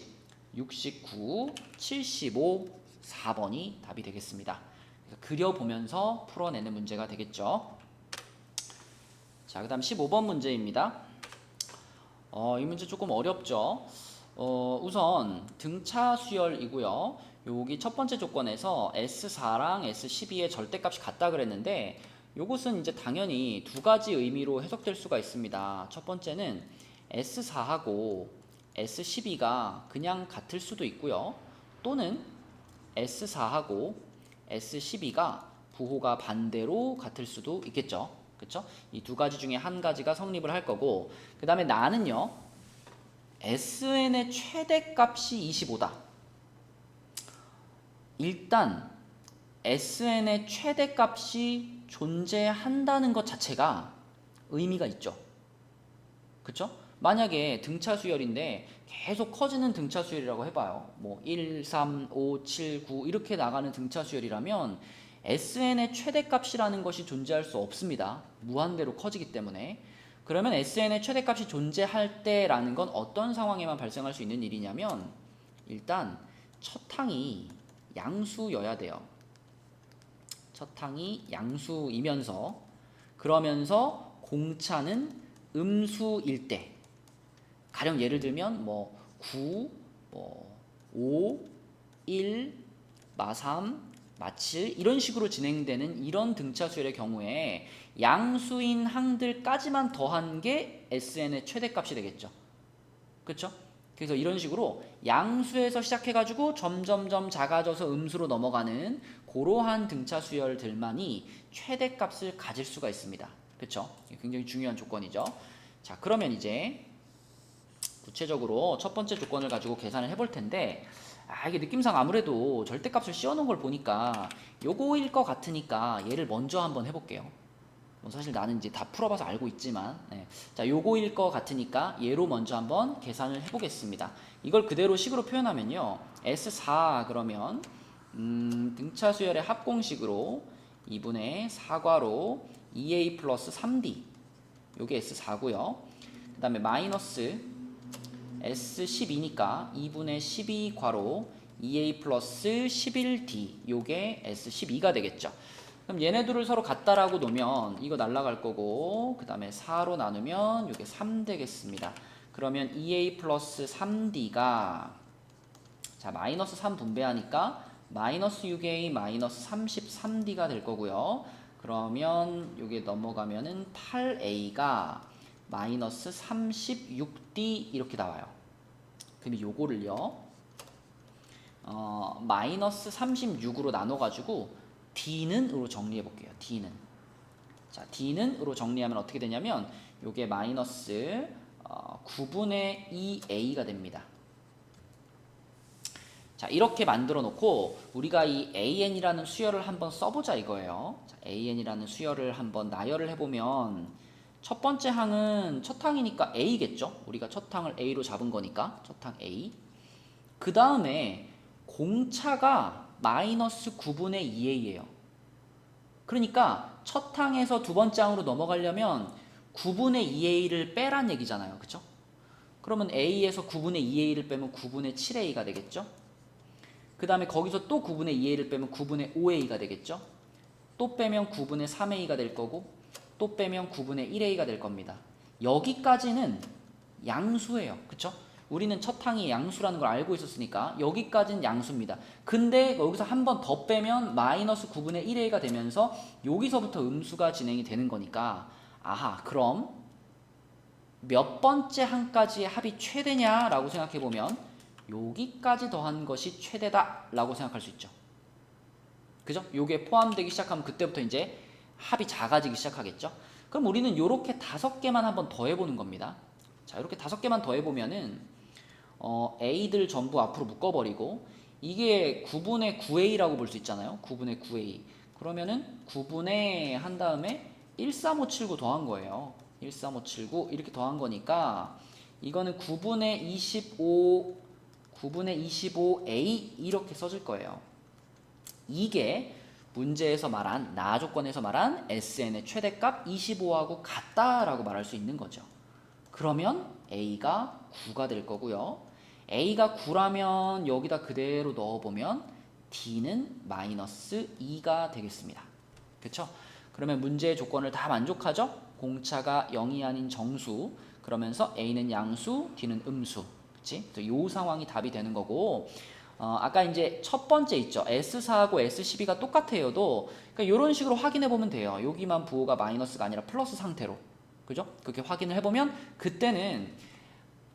69, 75, 4번이 답이 되겠습니다. 그려보면서 풀어내는 문제가 되겠죠. 자, 그 다음 15번 문제입니다. 이 문제 조금 어렵죠. 우선 등차 수열이고요. 여기 첫 번째 조건에서 S4랑 S12의 절대값이 같다 그랬는데 요것은 이제 당연히 두 가지 의미로 해석될 수가 있습니다. 첫 번째는 S4하고 S12가 그냥 같을 수도 있고요. 또는 S4하고 S12가 부호가 반대로 같을 수도 있겠죠. 그쵸? 이 두 가지 중에 한 가지가 성립을 할 거고 그 다음에 나는요 SN의 최대값이 25다. 일단 SN의 최대값이 존재한다는 것 자체가 의미가 있죠. 그쵸? 만약에 등차 수열인데 계속 커지는 등차 수열이라고 해봐요. 뭐 1, 3, 5, 7, 9 이렇게 나가는 등차 수열이라면 SN의 최대값이라는 것이 존재할 수 없습니다. 무한대로 커지기 때문에. 그러면 SN의 최대값이 존재할 때라는 건 어떤 상황에만 발생할 수 있는 일이냐면 일단 첫 항이 양수여야 돼요. 첫 항이 양수이면서 그러면서 공차는 음수일 때 가령 예를 들면 뭐 9, 뭐 5, 1, 마3, 마7 이런 식으로 진행되는 이런 등차 수열의 경우에 양수인 항들까지만 더한 게 SN의 최대값이 되겠죠. 그렇죠? 그래서 이런 식으로 양수에서 시작해가지고 점점점 작아져서 음수로 넘어가는 그러한 등차 수열들만이 최대값을 가질 수가 있습니다. 그렇죠? 굉장히 중요한 조건이죠. 자, 그러면 이제 구체적으로 첫 번째 조건을 가지고 계산을 해볼 텐데 이게 느낌상 아무래도 절대값을 씌워놓은 걸 보니까 요거일 것 같으니까 얘를 먼저 한번 해볼게요. 사실 나는 이제 다 풀어봐서 알고 있지만 자, 요거일 것 같으니까 얘로 먼저 한번 계산을 해보겠습니다. 이걸 그대로 식으로 표현하면요 S4 그러면 등차 수열의 합공식으로 2분의 4괄호 2A 플러스 3D 요게 S4고요. 그 다음에 마이너스 S12니까 2분의 12 괄호 2A 플러스 11D 요게 S12가 되겠죠. 그럼 얘네들을 서로 같다라고 놓으면 이거 날라갈 거고 그 다음에 4로 나누면 요게 3 되겠습니다. 그러면 2A 플러스 3D가 자 마이너스 3 분배하니까 마이너스 6A 마이너스 33D가 될 거고요. 그러면 요게 넘어가면은 8A가 마이너스 36D 이렇게 나와요. 그럼 요거를요 마이너스 36으로 나눠가지고 D는으로 정리해 볼게요. D는 자 D는으로 정리하면 어떻게 되냐면 요게 마이너스 9분의 2A가 됩니다. 자 이렇게 만들어 놓고 우리가 이 AN이라는 수열을 한번 써보자 이거예요. 자, AN이라는 수열을 한번 나열을 해보면 첫 번째 항은 첫 항이니까 A겠죠. 우리가 첫 항을 A로 잡은 거니까 첫 항 A. 그 다음에 공차가 마이너스 9분의 2A예요. 그러니까 첫 항에서 두 번째 항으로 넘어가려면 9분의 2A를 빼란 얘기잖아요. 그쵸? 그러면 A에서 9분의 2A를 빼면 9분의 7A가 되겠죠? 그 다음에 거기서 또 9분의 2A를 빼면 9분의 5A가 되겠죠? 또 빼면 9분의 3A가 될 거고 또 빼면 9분의 1A가 될 겁니다. 여기까지는 양수예요. 그쵸? 우리는 첫 항이 양수라는 걸 알고 있었으니까 여기까지는 양수입니다. 근데 여기서 한 번 더 빼면 마이너스 9분의 1A가 되면서 여기서부터 음수가 진행이 되는 거니까 아하 그럼 몇 번째 항까지의 합이 최대냐라고 생각해 보면 여기까지 더한 것이 최대다라고 생각할 수 있죠. 그죠? 요게 포함되기 시작하면 그때부터 이제 합이 작아지기 시작하겠죠. 그럼 우리는 요렇게 5개만 한번 더 해보는 겁니다. 자, 이렇게 5개만 더 해보면은 A들 전부 앞으로 묶어버리고 이게 9분의 9A라고 볼 수 있잖아요. 9분의 9A. 그러면은 9분의 한 다음에 13579 더한 거예요. 13579 이렇게 더한 거니까 이거는 9분의 25A 이렇게 써질 거예요. 이게 문제에서 말한 나 조건에서 말한 SN의 최대값 25하고 같다라고 말할 수 있는 거죠. 그러면 A가 9가 될 거고요. A가 9라면 여기다 그대로 넣어보면 D는 마이너스 2가 되겠습니다. 그쵸? 그러면 문제의 조건을 다 만족하죠? 공차가 0이 아닌 정수, 그러면서 A는 양수, D는 음수. 그치? 이 상황이 답이 되는 거고, 아까 이제 첫 번째 있죠. S4하고 S12가 똑같아요도, 그러니까 이런 식으로 확인해 보면 돼요. 여기만 부호가 마이너스가 아니라 플러스 상태로. 그죠? 그렇게 확인을 해보면 그때는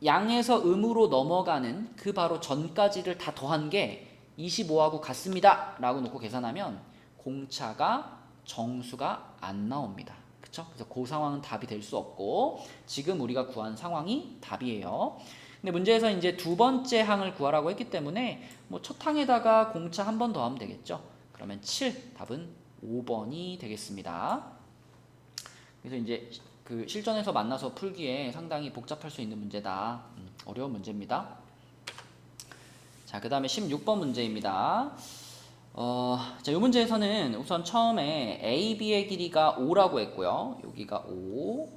양에서 음으로 넘어가는 그 바로 전까지를 다 더한 게 25하고 같습니다 라고 놓고 계산하면 공차가 정수가 안 나옵니다. 그쵸? 그래서 그 상황은 답이 될 수 없고 지금 우리가 구한 상황이 답이에요. 근데 문제에서 이제 두 번째 항을 구하라고 했기 때문에 뭐 첫 항에다가 공차 한 번 더 하면 되겠죠. 그러면 7, 답은 5번이 되겠습니다. 그래서 이제 그 실전에서 만나서 풀기에 상당히 복잡할 수 있는 문제다. 어려운 문제입니다. 자, 그 다음에 16번 문제입니다. 자, 이 문제에서는 우선 처음에 A, B의 길이가 5라고 했고요. 여기가 5.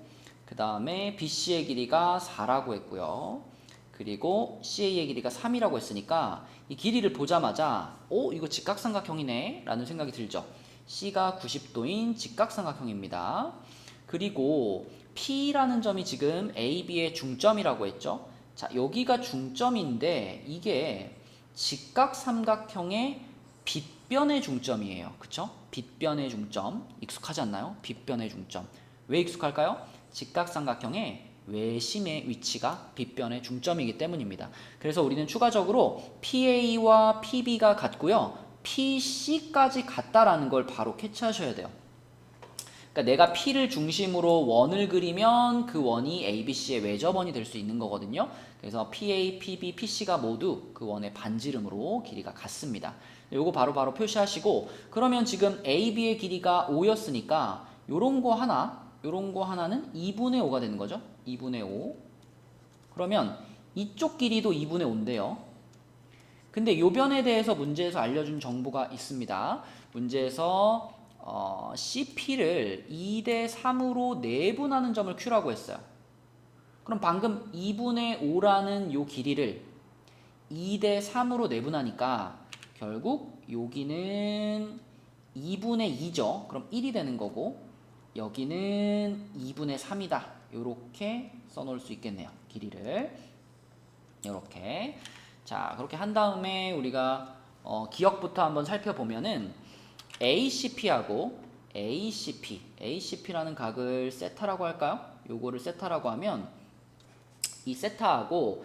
그 다음에 BC의 길이가 4라고 했고요. 그리고 CA의 길이가 3이라고 했으니까 이 길이를 보자마자 이거 직각삼각형이네 라는 생각이 들죠. C가 90도인 직각삼각형입니다. 그리고 P라는 점이 지금 A, B의 중점이라고 했죠. 자, 여기가 중점인데 이게 직각삼각형의 빗변의 중점이에요. 그쵸? 빗변의 중점. 익숙하지 않나요? 빗변의 중점. 왜 익숙할까요? 직각삼각형의 외심의 위치가 빗변의 중점이기 때문입니다. 그래서 우리는 추가적으로 PA와 PB가 같고요. PC까지 같다라는 걸 바로 캐치하셔야 돼요. 그러니까 내가 P를 중심으로 원을 그리면 그 원이 ABC의 외접원이 될 수 있는 거거든요. 그래서 PA, PB, PC가 모두 그 원의 반지름으로 길이가 같습니다. 요거 바로 표시하시고 그러면 지금 AB의 길이가 5였으니까 요런 거 하나는 2분의 5가 되는 거죠. 2분의 5. 그러면 이쪽 길이도 2분의 5인데요. 근데 요 변에 대해서 문제에서 알려준 정보가 있습니다. 문제에서 CP를 2대 3으로 내분하는 점을 Q라고 했어요. 그럼 방금 2분의 5라는 요 길이를 2대 3으로 내분하니까 결국 여기는 2분의 2죠. 그럼 1이 되는 거고 여기는 2분의 3이다. 요렇게 써놓을 수 있겠네요. 길이를 요렇게. 자, 그렇게 한 다음에 우리가 기억부터 한번 살펴보면은 ACP하고 ACP라는 각을 세타라고 할까요? 요거를 세타라고 하면 이 세타하고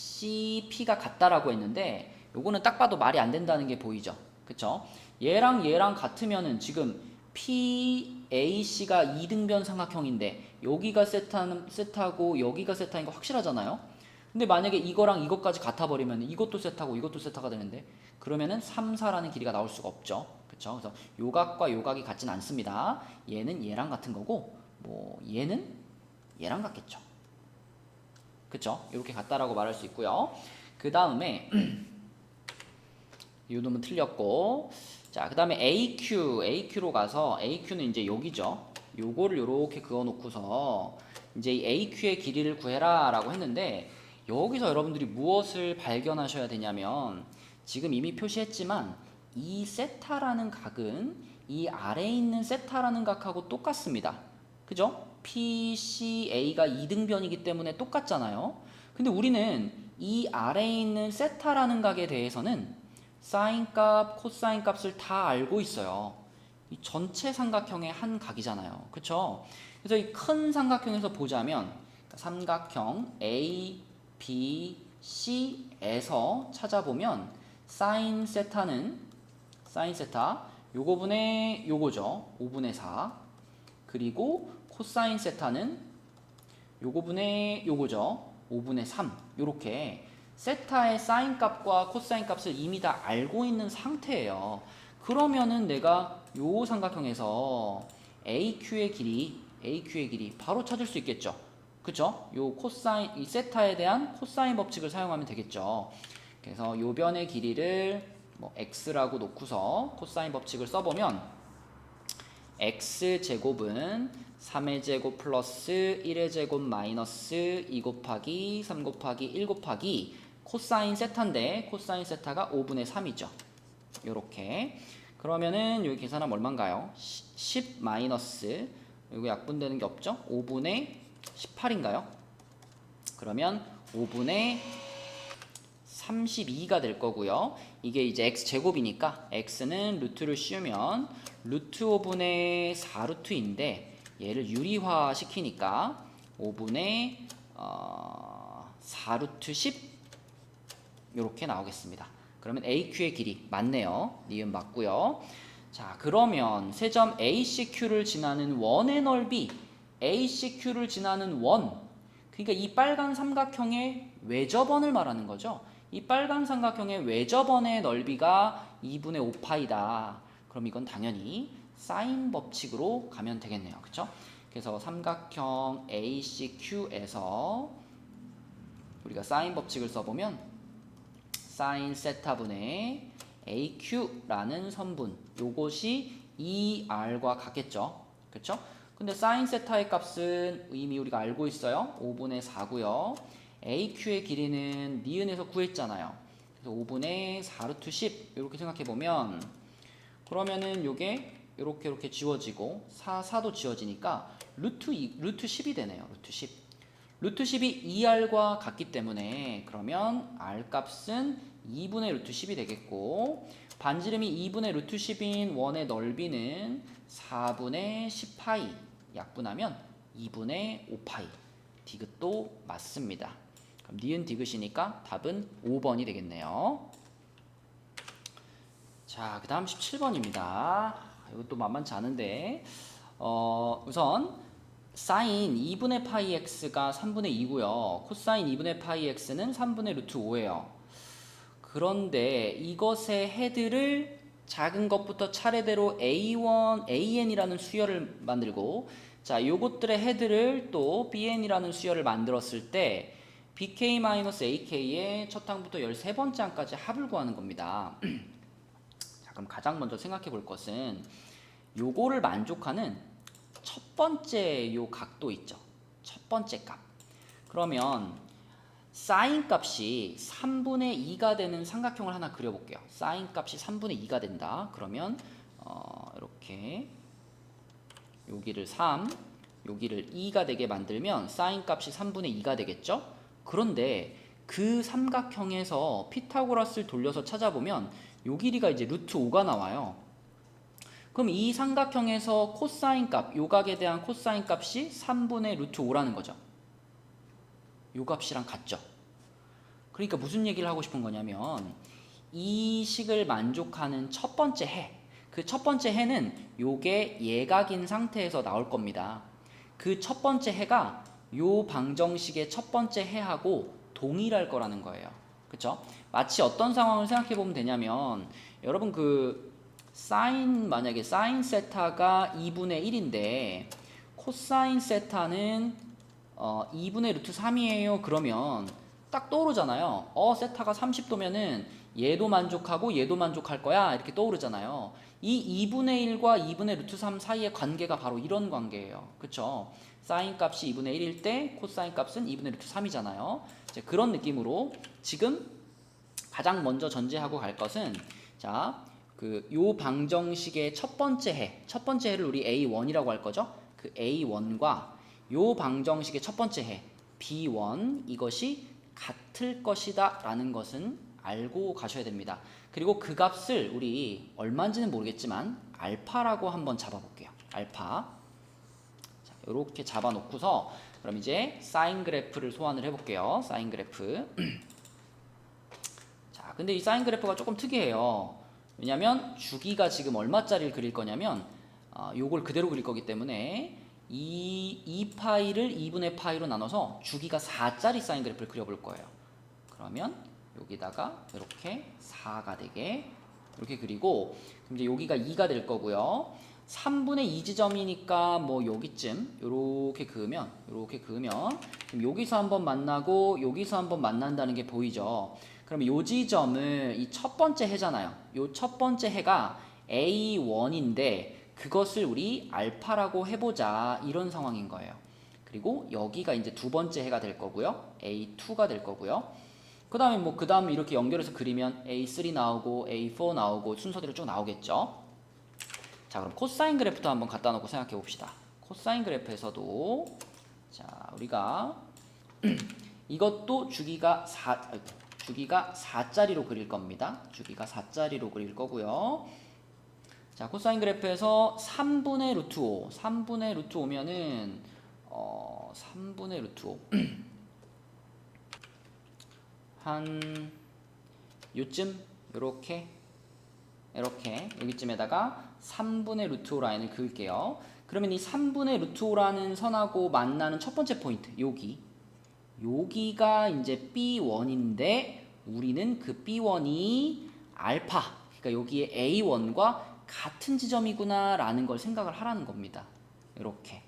BCP가 같다라고 했는데 요거는 딱 봐도 말이 안 된다는 게 보이죠? 그쵸? 얘랑 같으면은 지금 PAC가 2등변 삼각형인데 여기가 세타고 여기가 세타인 거 확실하잖아요? 근데 만약에 이거랑 이것까지 같아버리면 이것도 세타고 이것도 세타가 되는데 그러면은 3, 4라는 길이가 나올 수가 없죠. 그쵸? 그래서 요각과 요각이 같진 않습니다. 얘는 얘랑 같은 거고 뭐 얘는 얘랑 같겠죠. 그쵸? 이렇게 같다라고 말할 수 있고요. 그 다음에 이 놈은 틀렸고 자, 그 다음에 AQ로 가서 AQ는 이제 여기죠. 요거를 요렇게 그어 놓고서 이제 이 AQ의 길이를 구해라 라고 했는데 여기서 여러분들이 무엇을 발견하셔야 되냐면 지금 이미 표시했지만 이 세타라는 각은 이 아래에 있는 세타라는 각하고 똑같습니다. 그죠? PCA가 2등변이기 때문에 똑같잖아요. 근데 우리는 이 아래에 있는 세타라는 각에 대해서는 사인 값, 코사인 값을 다 알고 있어요. 이 전체 삼각형의 한 각이잖아요. 그쵸? 그래서 이 큰 삼각형에서 보자면 삼각형 A, B, C에서 찾아보면 사인 세타는 사인 세타 요거분의 요거죠. 5분의 4. 그리고 코사인 세타는 요거분의 요거죠. 5분의 3. 요렇게 세타의 사인 값과 코사인 값을 이미 다 알고 있는 상태예요. 그러면은 내가 요 삼각형에서 AQ의 길이 바로 찾을 수 있겠죠. 그쵸? 요 코사인, 이 세타에 대한 코사인 법칙을 사용하면 되겠죠. 그래서 요 변의 길이를 뭐 x라고 놓고서 코사인 법칙을 써보면 x제곱은 3의 제곱 플러스 1의 제곱 마이너스 2 곱하기 3 곱하기 1 곱하기 코사인 세타인데 코사인 세타가 5분의 3이죠. 요렇게 그러면은 여기 계산하면 얼마인가요? 10 마이너스 이거 약분되는 게 없죠? 5분의 18인가요? 그러면 5분의 32가 될 거고요. 이게 이제 x제곱이니까 x는 루트를 씌우면 루트 5분의 4루트인데 얘를 유리화 시키니까 5분의 4루트 10 이렇게 나오겠습니다. 그러면 AQ의 길이 맞네요. 니은 맞고요. 자, 그러면 세점 ACQ를 지나는 원의 넓이 ACQ를 지나는 원 그러니까 이 빨간 삼각형의 외접원을 말하는 거죠. 이 빨간 삼각형의 외접원의 넓이가 2분의 5파이다. 그럼 이건 당연히 사인 법칙으로 가면 되겠네요. 그렇죠? 그래서 삼각형 ACQ에서 우리가 사인 법칙을 써보면 사인 세타분의 AQ라는 선분 요것이 2R과 같겠죠. 그렇죠? 근데 사인 세타의 값은 이미 우리가 알고 있어요. 5분의 4고요. AQ의 길이는 니은에서 구했잖아요. 그래서 5분의 4루트 10 이렇게 생각해 보면 그러면은 요게 이렇게 지워지고 4도 지워지니까 루트 10이 되네요. 루트 10. 루트 10이 2R과 같기 때문에 그러면 R 값은 2분의 루트 10이 되겠고 반지름이 2분의 루트 10인 원의 넓이는 4분의 10파이 약분하면 2분의 5파이 디귿도 맞습니다. 그럼 니은 디귿이니까 답은 5번이 되겠네요. 자, 그 다음 17번입니다. 이것도 만만치 않은데 우선 사인 2분의 파이 x가 3분의 2고요. 코사인 2분의 파이 x는 3분의 루트 5예요. 그런데 이것의 헤드를 작은 것부터 차례대로 A1, AN이라는 수열을 만들고 자, 요것들의 헤드를 또 BN이라는 수열을 만들었을 때 BK-AK의 첫 항부터 13번째 항까지 합을 구하는 겁니다. 자, 그럼 가장 먼저 생각해 볼 것은 요거를 만족하는 첫 번째 요 각도 있죠. 첫 번째 값. 그러면 사인 값이 3분의 2가 되는 삼각형을 하나 그려볼게요. 사인 값이 3분의 2가 된다. 그러면 이렇게 여기를 3, 여기를 2가 되게 만들면 사인 값이 3분의 2가 되겠죠? 그런데 그 삼각형에서 피타고라스를 돌려서 찾아보면 요 길이가 이제 루트 5가 나와요. 그럼 이 삼각형에서 코사인 값, 요 각에 대한 코사인 값이 3분의 루트 5라는 거죠. 요 값이랑 같죠. 그러니까 무슨 얘기를 하고 싶은 거냐면 이 식을 만족하는 첫 번째 해, 그 첫 번째 해는 요게 예각인 상태에서 나올 겁니다. 그 첫 번째 해가 요 방정식의 첫 번째 해하고 동일할 거라는 거예요. 그쵸? 마치 어떤 상황을 생각해 보면 되냐면 여러분 만약에 사인 세타가 2분의 1인데 코사인 세타는 2분의 루트 3이에요. 그러면 딱 떠오르잖아요. 세타가 30도면은 얘도 만족하고 얘도 만족할 거야. 이렇게 떠오르잖아요. 이 2분의 1과 2분의 루트 3 사이의 관계가 바로 이런 관계예요. 그쵸? 사인 값이 2분의 1일 때 코사인 값은 2분의 루트 3이잖아요. 그런 느낌으로 지금 가장 먼저 전제하고 갈 것은 자, 요 방정식의 첫 번째 해를 우리 A1이라고 할 거죠. 그 A1과 요 방정식의 첫 번째 해 B1 이것이 같을 것이다 라는 것은 알고 가셔야 됩니다. 그리고 그 값을 우리 얼마인지는 모르겠지만 알파라고 한번 잡아볼게요. 알파. 자, 이렇게 잡아놓고서 그럼 이제 사인 그래프를 소환을 해볼게요. 사인 그래프. 자, 근데 이 사인 그래프가 조금 특이해요. 왜냐면 주기가 지금 얼마짜리를 그릴 거냐면 요걸 그대로 그릴 거기 때문에 이 파이를 2분의 파이로 나눠서 주기가 4짜리 사인 그래프를 그려볼 거예요. 그러면 여기다가 이렇게 4가 되게 이렇게 그리고 그럼 이제 여기가 2가 될 거고요. 3분의 2 지점이니까 뭐 여기쯤 이렇게 그으면 그럼 여기서 한번 만나고 여기서 한번 만난다는 게 보이죠. 그럼 요 지점을 이 첫 번째 해잖아요. 요 첫 번째 해가 A1인데 그것을 우리 알파라고 해보자 이런 상황인 거예요. 그리고 여기가 이제 두 번째 해가 될 거고요. A2가 될 거고요. 그 다음에 이렇게 연결해서 그리면 A3 나오고 A4 나오고 순서대로 쭉 나오겠죠. 자, 그럼 코사인 그래프도 한번 갖다 놓고 생각해 봅시다. 코사인 그래프에서도 자, 우리가 이것도 주기가 4짜리로 그릴 겁니다. 주기가 4짜리로 그릴 거고요. 자, 코사인 그래프에서 3분의 루트 5, 3분의 루트 5면은 3분의 루트 5 한 요쯤 이렇게 여기쯤에다가 3분의 루트 5 라인을 그을게요. 그러면 이 3분의 루트 5라는 선하고 만나는 첫 번째 포인트 여기가 이제 B1인데 우리는 그 B1이 알파 그러니까 여기에 A1과 같은 지점이구나 라는 걸 생각을 하라는 겁니다. 이렇게.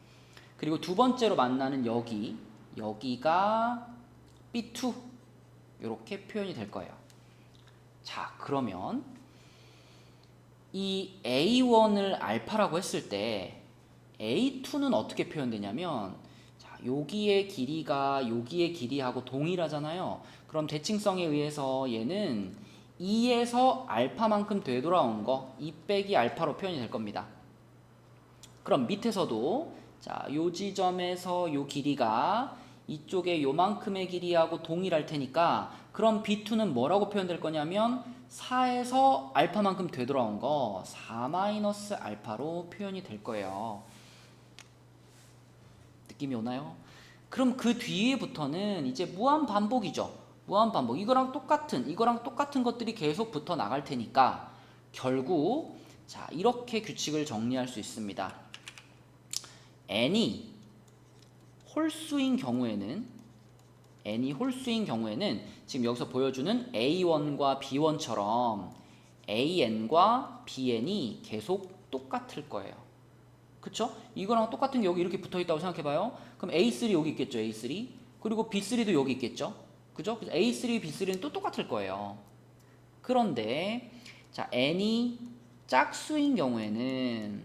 그리고 두 번째로 만나는 여기가 B2 이렇게 표현이 될 거예요. 자, 그러면 이 A1을 알파라고 했을 때 A2는 어떻게 표현되냐면 자, 여기의 길이하고 동일하잖아요. 그럼 대칭성에 의해서 얘는 2에서 알파만큼 되돌아온 거 2 빼기 알파로 표현이 될 겁니다. 그럼 밑에서도 자, 요 지점에서 요 길이가 이쪽에 요만큼의 길이하고 동일할 테니까 그럼 B2는 뭐라고 표현될 거냐면 4에서 알파만큼 되돌아온 거 4-알파로 표현이 될 거예요. 느낌이 오나요? 그럼 그 뒤에부터는 이제 무한 반복이죠. 무한 반복. 이거랑 똑같은 것들이 계속 붙어 나갈 테니까 결국 자, 이렇게 규칙을 정리할 수 있습니다. n이 홀수인 경우에는 지금 여기서 보여주는 A1과 B1처럼 AN과 BN이 계속 똑같을 거예요. 그쵸? 이거랑 똑같은 게 여기 이렇게 붙어 있다고 생각해봐요. 그럼 A3 여기 있겠죠, A3. 그리고 B3도 여기 있겠죠. 그죠? 그래서 A3, B3는 또 똑같을 거예요. 그런데 자, n이 짝수인 경우에는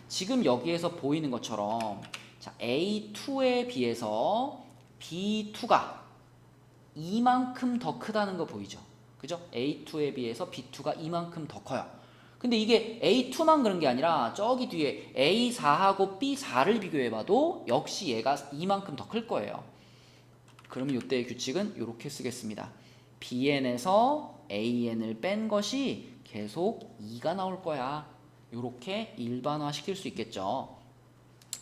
지금 여기에서 보이는 것처럼 자, A2에 비해서 B2가 이만큼 더 크다는 거 보이죠? 그죠? A2에 비해서 B2가 이만큼 더 커요. 근데 이게 A2만 그런 게 아니라 저기 뒤에 A4하고 B4를 비교해봐도 역시 얘가 이만큼 더 클 거예요. 그러면 이때의 규칙은 이렇게 쓰겠습니다. BN에서 AN을 뺀 것이 계속 2가 나올 거야. 이렇게 일반화 시킬 수 있겠죠.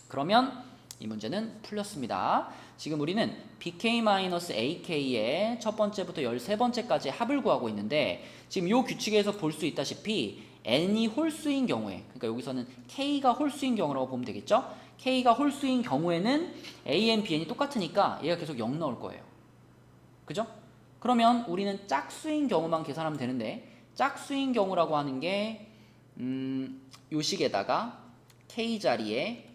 그러면 이 문제는 풀렸습니다. 지금 우리는 BK-AK의 첫 번째부터 13번째까지 합을 구하고 있는데 지금 이 규칙에서 볼 수 있다시피 n이 홀수인 경우에 그러니까 여기서는 k가 홀수인 경우라고 보면 되겠죠? k가 홀수인 경우에는 an, bn이 똑같으니까 얘가 계속 0 나올 거예요. 그죠? 그러면 우리는 짝수인 경우만 계산하면 되는데 짝수인 경우라고 하는 게 요 식에다가 k 자리에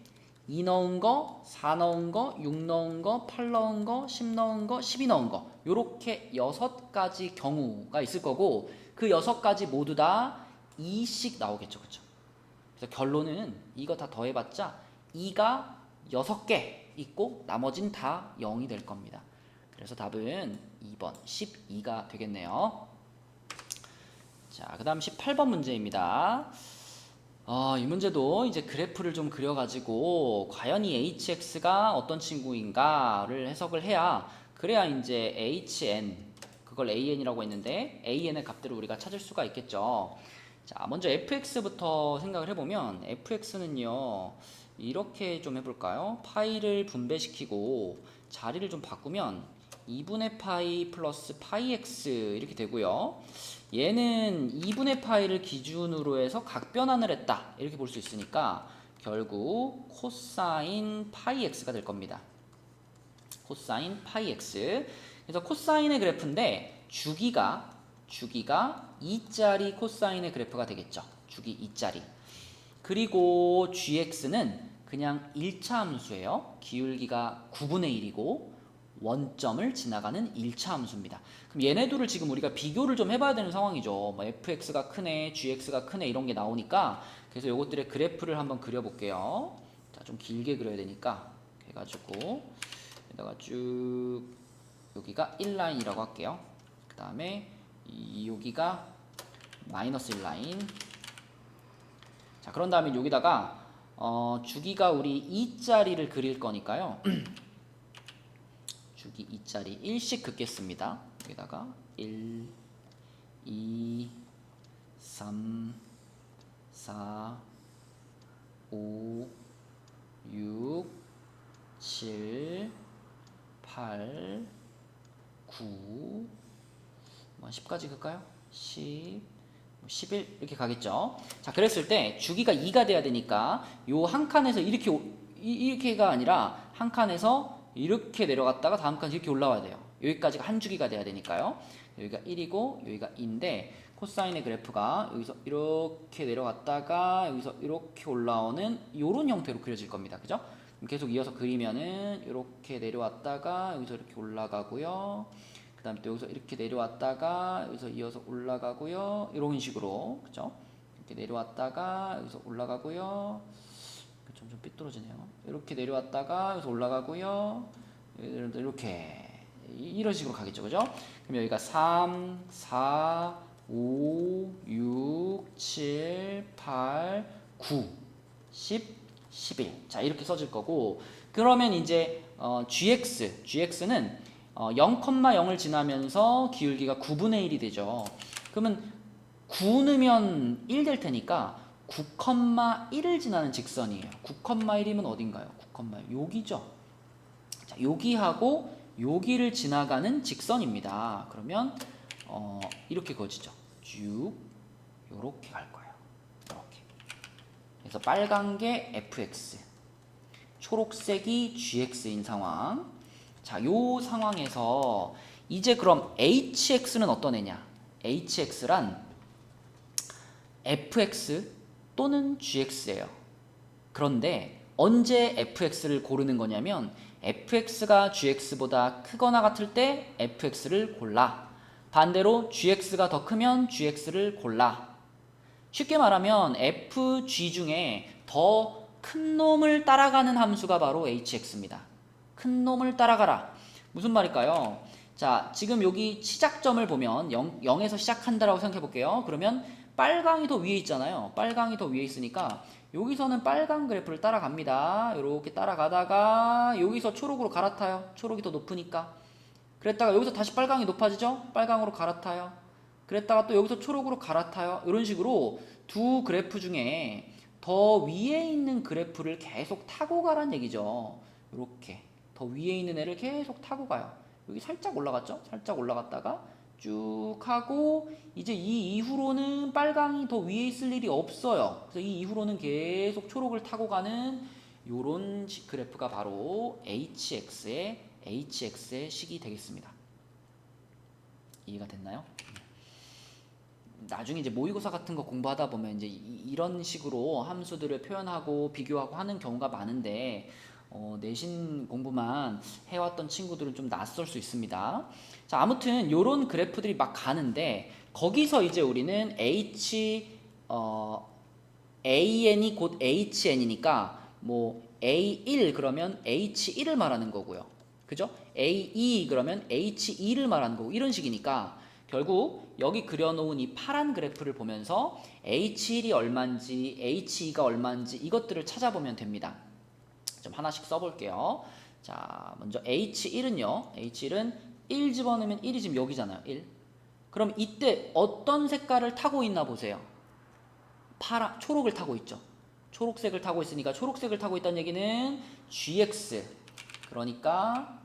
2 넣은 거, 4 넣은 거, 6 넣은 거, 8 넣은 거, 10 넣은 거, 12 넣은 거 요렇게 6가지 경우가 있을 거고 그 6가지 모두 다 2씩 나오겠죠. 그쵸? 그래서 결론은 이거 다 더해봤자 2가 6개 있고 나머진 다 0이 될 겁니다. 그래서 답은 2번 12가 되겠네요. 자, 그 다음 18번 문제입니다. 이 문제도 이제 그래프를 좀 그려가지고 과연 이 hx가 어떤 친구인가를 해석을 해야 그래야 이제 hn 그걸 an이라고 했는데 an의 값들을 우리가 찾을 수가 있겠죠. 자, 먼저 fx부터 생각을 해보면 fx는요 이렇게 좀 해볼까요? 파이를 분배시키고 자리를 좀 바꾸면 2분의 파이 플러스 파이 x 이렇게 되고요. 얘는 2분의 파이를 기준으로 해서 각변환을 했다 이렇게 볼 수 있으니까 결국 코사인 파이 x가 될 겁니다. 코사인 파이 x. 그래서 코사인의 그래프인데 주기가 2짜리 코사인의 그래프가 되겠죠. 주기 2짜리. 그리고 gx는 그냥 1차 함수예요. 기울기가 9분의 1이고 원점을 지나가는 1차 함수입니다. 그럼 얘네들을 지금 우리가 비교를 좀 해봐야 되는 상황이죠. 뭐 fx가 크네, gx가 크네 이런 게 나오니까 그래서 요것들의 그래프를 한번 그려볼게요. 자, 좀 길게 그려야 되니까 해가지고 여기다가 쭉 여기가 1라인이라고 할게요. 그 다음에 여기가 마이너스 1라인. 자, 그런 다음에 여기다가 주기가 우리 2짜리를 그릴 거니까요. 주기 2짜리 1씩 긋겠습니다. 여기다가 1, 2, 3, 4, 5, 6, 7, 8, 9, 10까지 긋까요? 10, 11 이렇게 가겠죠. 자, 그랬을 때 주기가 2가 돼야 되니까 요 한 칸에서 이렇게가 아니라 한 칸에서 이렇게 내려갔다가 다음 칸 이렇게 올라와야 돼요. 여기까지가 한 주기가 돼야 되니까요. 여기가 1이고 여기가 2인데 코사인의 그래프가 여기서 이렇게 내려갔다가 여기서 이렇게 올라오는 이런 형태로 그려질 겁니다. 그죠? 계속 이어서 그리면은 이렇게 내려왔다가 여기서 이렇게 올라가고요. 그 다음에 또 여기서 이렇게 내려왔다가 여기서 이어서 올라가고요. 이런 식으로 그죠? 이렇게 내려왔다가 여기서 올라가고요. 점점 삐뚤어지네요. 이렇게 내려왔다가 여기서 올라가고요. 이렇게 이런 식으로 가겠죠. 그죠? 그럼 여기가 3, 4, 5, 6, 7, 8, 9, 10, 11. 자, 이렇게 써질 거고 그러면 이제 gx는 0,0을 지나면서 기울기가 9분의 1이 되죠. 그러면 9 넣으면 1 될 테니까 9,1을 지나는 직선이에요. 9,1이면 어딘가요? 9,1 여기죠. 자, 여기하고 여기를 지나가는 직선입니다. 그러면 이렇게 그어지죠. 쭉 요렇게 갈 거예요. 이렇게. 그래서 빨간 게 fx, 초록색이 gx인 상황. 자, 요 상황에서 이제 그럼 hx는 어떤 애냐? hx란 fx 또는 gx예요. 그런데 언제 fx를 고르는 거냐면 fx가 gx보다 크거나 같을 때 fx를 골라. 반대로 gx가 더 크면 gx를 골라. 쉽게 말하면 fg 중에 더 큰 놈을 따라가는 함수가 바로 hx입니다. 큰 놈을 따라가라. 무슨 말일까요? 자, 지금 여기 시작점을 보면 0에서 시작한다라고 생각해 볼게요. 그러면 빨강이 더 위에 있잖아요. 빨강이 더 위에 있으니까 여기서는 빨간 그래프를 따라갑니다. 이렇게 따라가다가 여기서 초록으로 갈아타요. 초록이 더 높으니까. 그랬다가 여기서 다시 빨강이 높아지죠? 빨강으로 갈아타요. 그랬다가 또 여기서 초록으로 갈아타요. 이런 식으로 두 그래프 중에 더 위에 있는 그래프를 계속 타고 가란 얘기죠. 이렇게 더 위에 있는 애를 계속 타고 가요. 여기 살짝 올라갔죠? 살짝 올라갔다가 쭉 하고 이제 이 이후로는 빨강이 더 위에 있을 일이 없어요. 그래서 이 이후로는 계속 초록을 타고 가는 요런 그래프가 바로 hx의 식이 되겠습니다. 이해가 됐나요? 나중에 이제 모의고사 같은 거 공부하다 보면 이제 이런 식으로 함수들을 표현하고 비교하고 하는 경우가 많은데 내신 공부만 해왔던 친구들은 좀 낯설 수 있습니다. 자, 아무튼 요런 그래프들이 막 가는데 거기서 이제 우리는 AN이 곧 HN이니까 뭐 A1 그러면 H1을 말하는 거고요. 그죠? A2 그러면 H2를 말하는 거고 이런 식이니까 결국 여기 그려놓은 이 파란 그래프를 보면서 H1이 얼마인지 H2가 얼마인지 이것들을 찾아보면 됩니다. 좀 하나씩 써볼게요. 자, 먼저 H1은요. H1은 1 집어넣으면 1이 지금 여기잖아요. 1. 그럼 이때 어떤 색깔을 타고 있나 보세요. 초록을 타고 있죠. 초록색을 타고 있으니까 초록색을 타고 있다는 얘기는 gx, 그러니까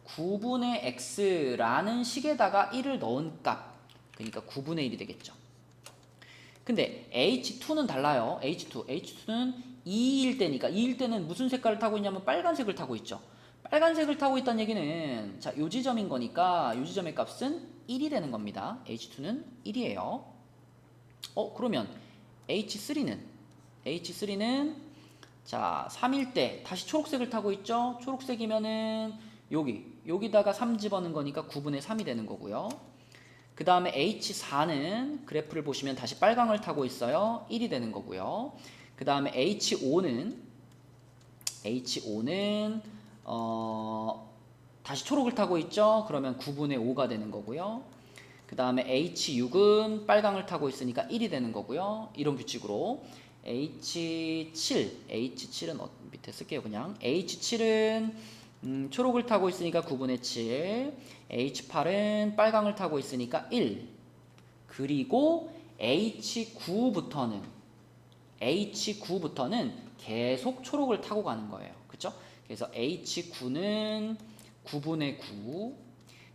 9분의 x라는 식에다가 1을 넣은 값, 그러니까 9분의 1이 되겠죠. 근데 H2는 달라요. H2는 2일 때니까 2일 때는 무슨 색깔을 타고 있냐면 빨간색을 타고 있죠. 빨간색을 타고 있다는 얘기는 자, 요 지점인 거니까 요 지점의 값은 1이 되는 겁니다. H2는 1이에요. 그러면 H3는 자, 3일 때 다시 초록색을 타고 있죠. 초록색이면은 여기다가 3 집어넣은 거니까 9분의 3이 되는 거고요. 그 다음에 H4는 그래프를 보시면 다시 빨강을 타고 있어요. 1이 되는 거고요. 그 다음에 H5는 다시 초록을 타고 있죠. 그러면 9분의 5가 되는 거고요. 그 다음에 H6은 빨강을 타고 있으니까 1이 되는 거고요. 이런 규칙으로 H7은 밑에 쓸게요. 그냥 H7은 초록을 타고 있으니까 9분의 7, H8은 빨강을 타고 있으니까 1, 그리고 H9부터는 계속 초록을 타고 가는 거예요. 그쵸? 그래서 H9는 9분의 9,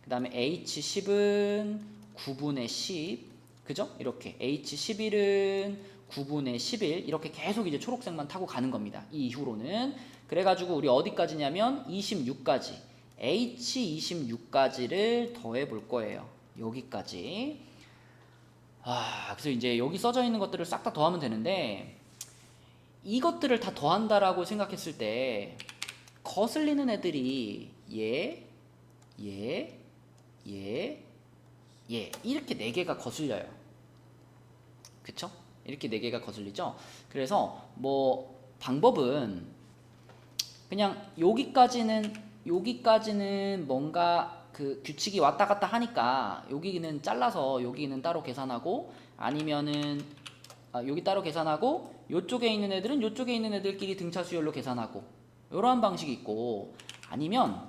그 다음에 H10은 9분의 10, 그죠? 이렇게 H11은 9분의 11, 이렇게 계속 이제 초록색만 타고 가는 겁니다. 이 이후로는. 그래가지고 우리 어디까지냐면 26까지, H26까지를 더해 볼 거예요. 여기까지. 그래서 이제 여기 써져 있는 것들을 싹 다 더하면 되는데, 이것들을 다 더한다라고 생각했을 때 거슬리는 애들이 얘 이렇게 4개가 거슬려요. 그쵸? 이렇게 4개가 거슬리죠? 그래서 뭐 방법은 그냥 여기까지는 뭔가 그 규칙이 왔다 갔다 하니까 여기는 잘라서 여기는 따로 계산하고, 아니면은 여기 따로 계산하고 요쪽에 있는 애들은 요쪽에 있는 애들끼리 등차 수열로 계산하고, 이러한 방식이 있고, 아니면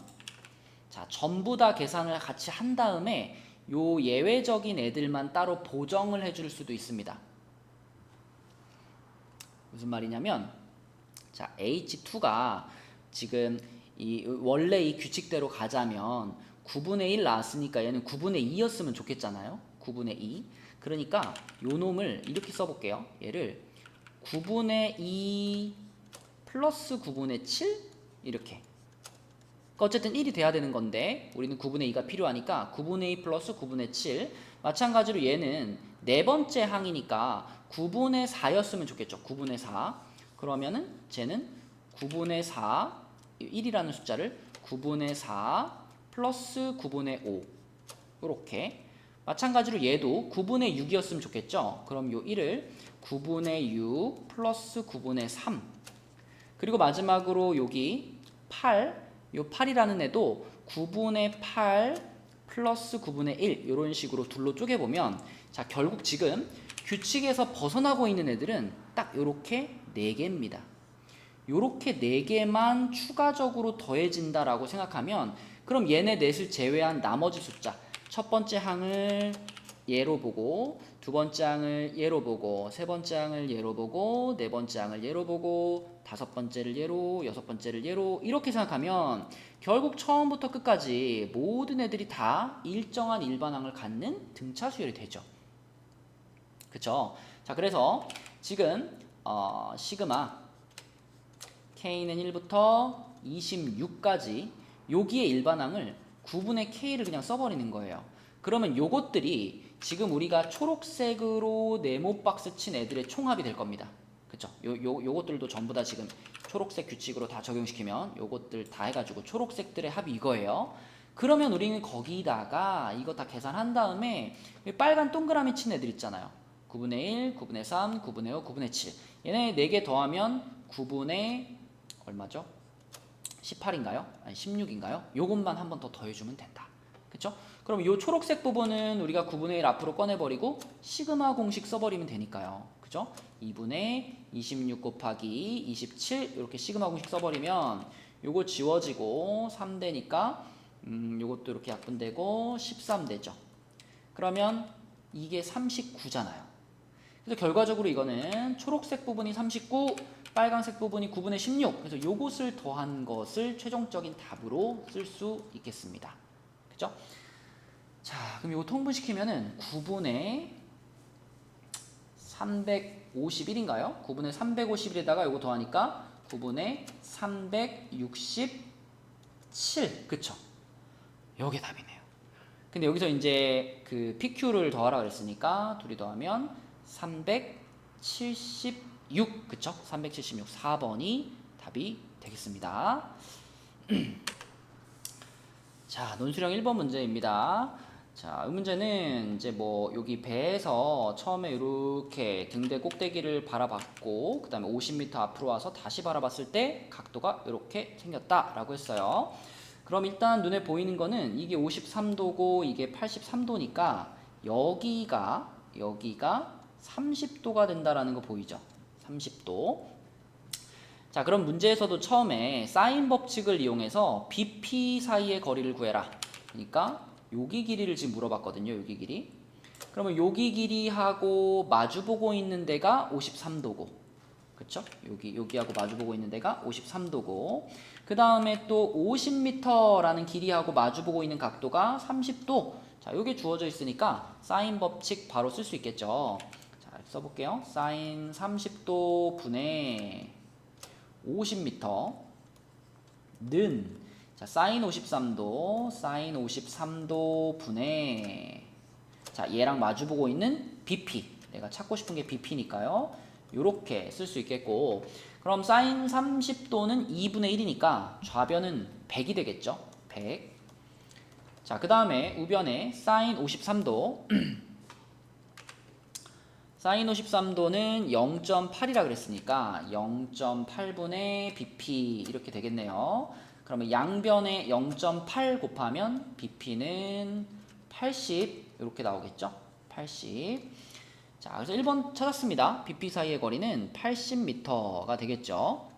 자, 전부 다 계산을 같이 한 다음에 요 예외적인 애들만 따로 보정을 해줄 수도 있습니다. 무슨 말이냐면, 자, H2가 지금 원래 이 규칙대로 가자면 9분의 1 나왔으니까 얘는 9분의 2였으면 좋겠잖아요. 9분의 2. 그러니까 요 놈을 이렇게 써볼게요. 얘를 9분의 2 플러스 9분의 7 이렇게. 어쨌든 1이 돼야 되는 건데 우리는 9분의 2가 필요하니까 9분의 2 플러스 9분의 7. 마찬가지로 얘는 네 번째 항이니까 9분의 4였으면 좋겠죠. 9분의 4. 그러면은 쟤는 9분의 4, 1이라는 숫자를 9분의 4 플러스 9분의 5 이렇게. 마찬가지로 얘도 9분의 6이었으면 좋겠죠. 그럼 요 1을 9분의 6 플러스 9분의 3. 그리고 마지막으로 여기 8, 요 8이라는 애도 9분의 8 플러스 9분의 1 이런 식으로 둘로 쪼개보면, 자, 결국 지금 규칙에서 벗어나고 있는 애들은 딱 요렇게 4개입니다. 요렇게 4개만 추가적으로 더해진다라고 생각하면, 그럼 얘네 넷을 제외한 나머지 숫자, 첫 번째 항을 얘로 보고, 두 번째 항을 얘로 보고, 세 번째 항을 얘로 보고, 네 번째 항을 얘로 보고, 다섯 번째를 얘로, 여섯 번째를 얘로, 이렇게 생각하면 결국 처음부터 끝까지 모든 애들이 다 일정한 일반항을 갖는 등차 수열이 되죠. 그쵸? 자, 그래서 지금 시그마 K는 1부터 26까지 여기에 일반항을 9분의 K를 그냥 써버리는 거예요. 그러면 요것들이 지금 우리가 초록색으로 네모 박스 친 애들의 총합이 될 겁니다. 그쵸? 요것들도 전부 다 지금 초록색 규칙으로 다 적용시키면 요것들 다 해가지고 초록색들의 합이 이거예요. 그러면 우리는 거기다가 이거 다 계산한 다음에 빨간 동그라미 친 애들 있잖아요. 9분의 1, 9분의 3, 9분의 5, 9분의 7. 얘네 4개 더하면 9분의 얼마죠? 18인가요? 아니 16인가요? 요것만 한 번 더 더해주면 된다. 그쵸? 그럼 요 초록색 부분은 우리가 9분의 1 앞으로 꺼내버리고 시그마 공식 써버리면 되니까요. 그죠? 2분의 26 곱하기 27 이렇게 시그마 공식 써버리면 요거 지워지고 3되니까 요것도 이렇게 약분되고 13 되죠. 그러면 이게 39잖아요. 그래서 결과적으로 이거는 초록색 부분이 39, 빨간색 부분이 9분의 16. 그래서 요것을 더한 것을 최종적인 답으로 쓸 수 있겠습니다. 그죠? 자, 그럼 이거 통분시키면은 9분의 351인가요? 9분의 351에다가 이거 더하니까 9분의 367. 그쵸? 요게 답이네요. 근데 여기서 이제 그 PQ를 더하라 그랬으니까 둘이 더하면 376. 그쵸? 376. 4번이 답이 되겠습니다. 자, 논술형 1번 문제입니다. 자, 이 문제는 이제 뭐 여기 배에서 처음에 이렇게 등대 꼭대기를 바라봤고 그 다음에 50m 앞으로 와서 다시 바라봤을 때 각도가 이렇게 생겼다라고 했어요. 그럼 일단 눈에 보이는 거는 이게 53도고 이게 83도니까 여기가 30도가 된다라는 거 보이죠? 30도. 자, 그럼 문제에서도 처음에 사인 법칙을 이용해서 BP 사이의 거리를 구해라. 그러니까 여기 길이를 지금 물어봤거든요. 여기 길이. 그러면 여기 길이하고 마주보고 있는 데가 53도고. 그쵸? 여기하고 마주보고 있는 데가 53도고. 그 다음에 또 50m라는 길이하고 마주보고 있는 각도가 30도. 자, 요게 주어져 있으니까 사인 법칙 바로 쓸 수 있겠죠. 자, 써볼게요. 사인 30도 분의 50m는 자, 사인 53도 분의 자, 얘랑 마주보고 있는 BP. 내가 찾고 싶은 게 BP니까요. 요렇게 쓸 수 있겠고, 그럼 사인 30도는 2분의 1이니까 좌변은 100이 되겠죠. 100. 자, 그 다음에 우변에 사인 53도 사인 53도는 0.8이라 그랬으니까 0.8분의 BP 이렇게 되겠네요. 그러면 양변에 0.8 곱하면 BP는 80 이렇게 나오겠죠. 80. 자, 그래서 1번 찾았습니다. BP 사이의 거리는 80m가 되겠죠.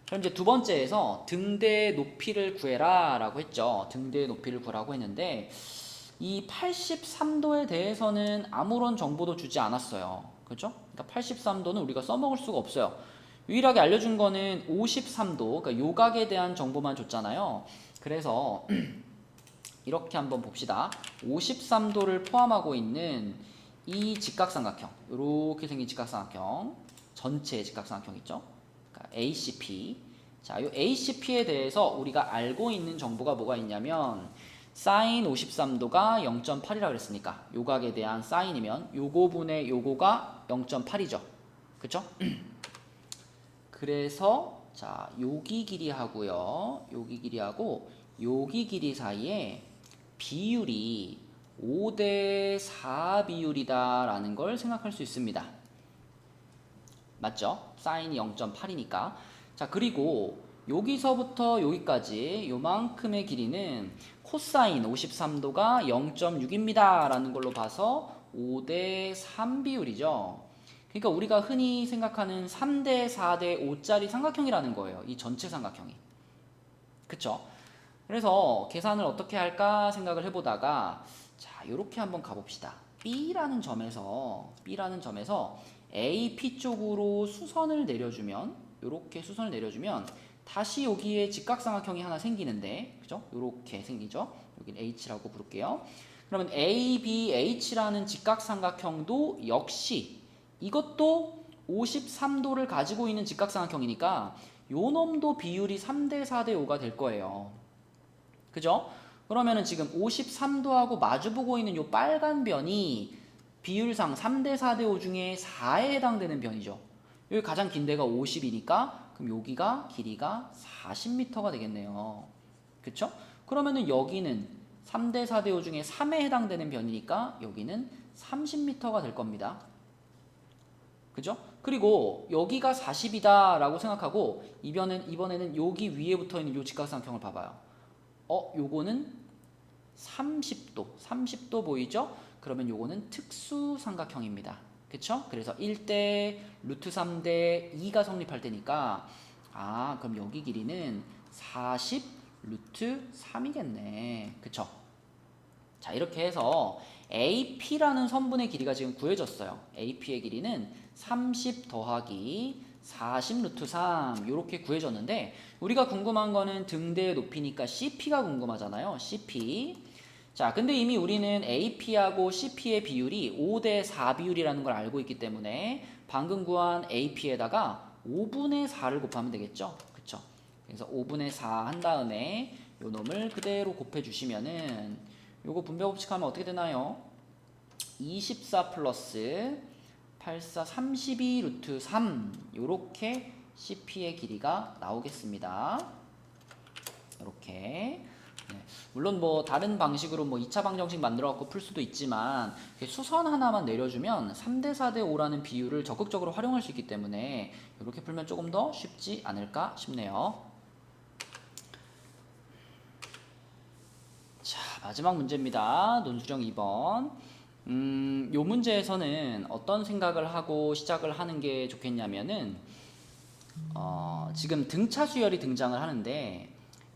그럼 이제 두 번째에서 등대 높이를 구해라 라고 했죠. 등대 높이를 구하라고 했는데 이 83도에 대해서는 아무런 정보도 주지 않았어요. 그죠? 그러니까 83도는 우리가 써먹을 수가 없어요. 유일하게 알려준 거는 53도, 그러니까 요각에 대한 정보만 줬잖아요. 그래서 이렇게 한번 봅시다. 53도를 포함하고 있는 이 직각삼각형, 이렇게 생긴 직각삼각형, 전체 직각삼각형 있죠? 그러니까 ACP. 자, 이 ACP에 대해서 우리가 알고 있는 정보가 뭐가 있냐면 사인 53도가 0.8이라 그랬으니까 요각에 대한 사인이면 요거분의 요거가 0.8이죠. 그쵸? 그래서 자, 여기 길이하고요. 여기 길이하고 여기 길이 사이에 비율이 5대 4 비율이다라는 걸 생각할 수 있습니다. 맞죠? 사인이 0.8이니까. 자, 그리고 여기서부터 여기까지 요만큼의 길이는 코사인 53도가 0.6입니다 라는 걸로 봐서 5대 3 비율이죠. 그러니까 우리가 흔히 생각하는 3대 4대 5짜리 삼각형이라는 거예요. 이 전체 삼각형이. 그쵸? 그래서 계산을 어떻게 할까 생각을 해보다가 자, 요렇게 한번 가봅시다. B라는 점에서 AP 쪽으로 수선을 내려주면 요렇게 수선을 내려주면 다시 여기에 직각삼각형이 하나 생기는데 그죠? 요렇게 생기죠? 여긴 H라고 부를게요. 그러면 ABH라는 직각삼각형도 역시 이것도 53도를 가지고 있는 직각삼각형이니까 요 놈도 비율이 3대 4대 5가 될 거예요. 그죠? 그러면은 지금 53도하고 마주보고 있는 요 빨간 변이 비율상 3대 4대 5 중에 4에 해당되는 변이죠. 여기 가장 긴 데가 50이니까 그럼 여기가 길이가 40m가 되겠네요. 그쵸? 그러면은 여기는 3대 4대 5 중에 3에 해당되는 변이니까 여기는 30m가 될 겁니다. 그죠? 그리고 여기가 40이다 라고 생각하고 이번에는 여기 위에 붙어있는 요 직각삼각형을 봐봐요. 요거는 30도 보이죠? 그러면 요거는 특수삼각형입니다. 그쵸? 그래서 1대 루트 3대 2가 성립할 때니까 그럼 여기 길이는 40 루트 3이겠네. 그쵸? 자, 이렇게 해서 AP라는 선분의 길이가 지금 구해졌어요. AP의 길이는 30 더하기 40 루트 3 이렇게 구해졌는데 우리가 궁금한 거는 등대의 높이니까 CP가 궁금하잖아요. CP. 자, 근데 이미 우리는 AP하고 CP의 비율이 5대 4 비율이라는 걸 알고 있기 때문에 방금 구한 AP에다가 5분의 4를 곱하면 되겠죠. 그쵸? 그래서 5분의 4 한 다음에 요 놈을 그대로 곱해주시면은 요거 분배 법칙하면 어떻게 되나요? 24 플러스 84 32 루트 3 요렇게 CP의 길이가 나오겠습니다. 이렇게. 네. 물론 뭐 다른 방식으로 뭐 2차 방정식 만들어 갖고 풀 수도 있지만 수선 하나만 내려주면 3대 4대 5라는 비율을 적극적으로 활용할 수 있기 때문에 이렇게 풀면 조금 더 쉽지 않을까 싶네요. 자, 마지막 문제입니다. 논술형 2번. 요 문제에서는 어떤 생각을 하고 시작을 하는 게 좋겠냐면은 지금 등차 수열이 등장을 하는데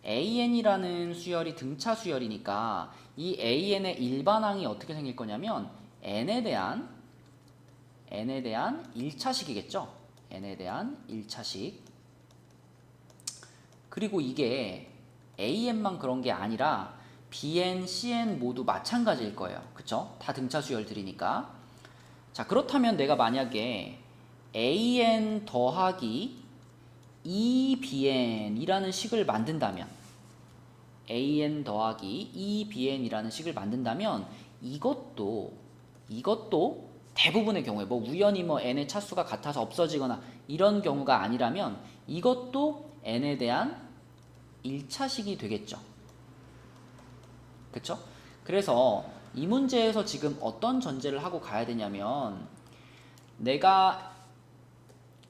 AN이라는 수열이 등차 수열이니까 이 AN의 일반항이 어떻게 생길 거냐면 N에 대한 1차식이겠죠. N에 대한 1차식. 그리고 이게 AN만 그런 게 아니라 BN, CN 모두 마찬가지일 거예요. 그쵸? 다 등차 수열들이니까. 자, 그렇다면 내가 만약에 AN 더하기 EBN이라는 식을 만든다면 AN 더하기 EBN이라는 식을 만든다면 이것도 대부분의 경우에 뭐 우연히 뭐 N의 차수가 같아서 없어지거나 이런 경우가 아니라면 이것도 N에 대한 1차식이 되겠죠. 그쵸? 그래서 이 문제에서 지금 어떤 전제를 하고 가야 되냐면 내가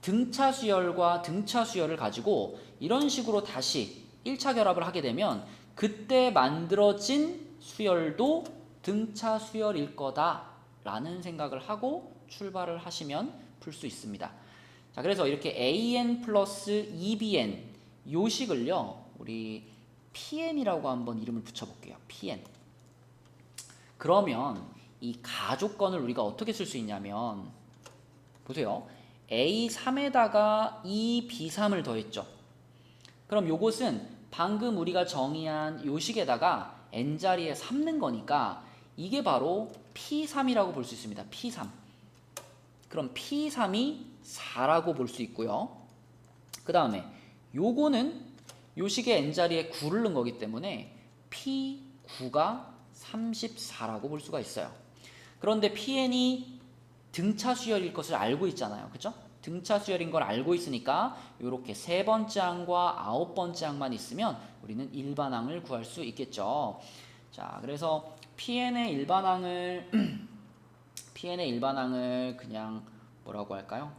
등차 수열과 등차 수열을 가지고 이런 식으로 다시 1차 결합을 하게 되면 그때 만들어진 수열도 등차 수열일 거다라는 생각을 하고 출발을 하시면 풀 수 있습니다. 자, 그래서 이렇게 AN 플러스 EBN 요 식을요 우리 PN이라고 한번 이름을 붙여볼게요. PN. 그러면 이 가족건을 우리가 어떻게 쓸 수 있냐면 보세요. A3에다가 EB3을 더했죠. 그럼 요것은 방금 우리가 정의한 요식에다가 n자리에 3 넣은 거니까 이게 바로 P3이라고 볼 수 있습니다. P3. 그럼 P3이 4라고 볼 수 있고요. 그 다음에 요거는 요식의 n자리에 9를 넣은 거기 때문에 P9가 34라고 볼 수가 있어요. 그런데 PN이 등차 수열일 것을 알고 있잖아요. 그죠? 등차 수열인 걸 알고 있으니까 이렇게 세 번째 항과 아홉 번째 항만 있으면 우리는 일반항을 구할 수 있겠죠. 자, 그래서 PN의 일반항을 그냥 뭐라고 할까요?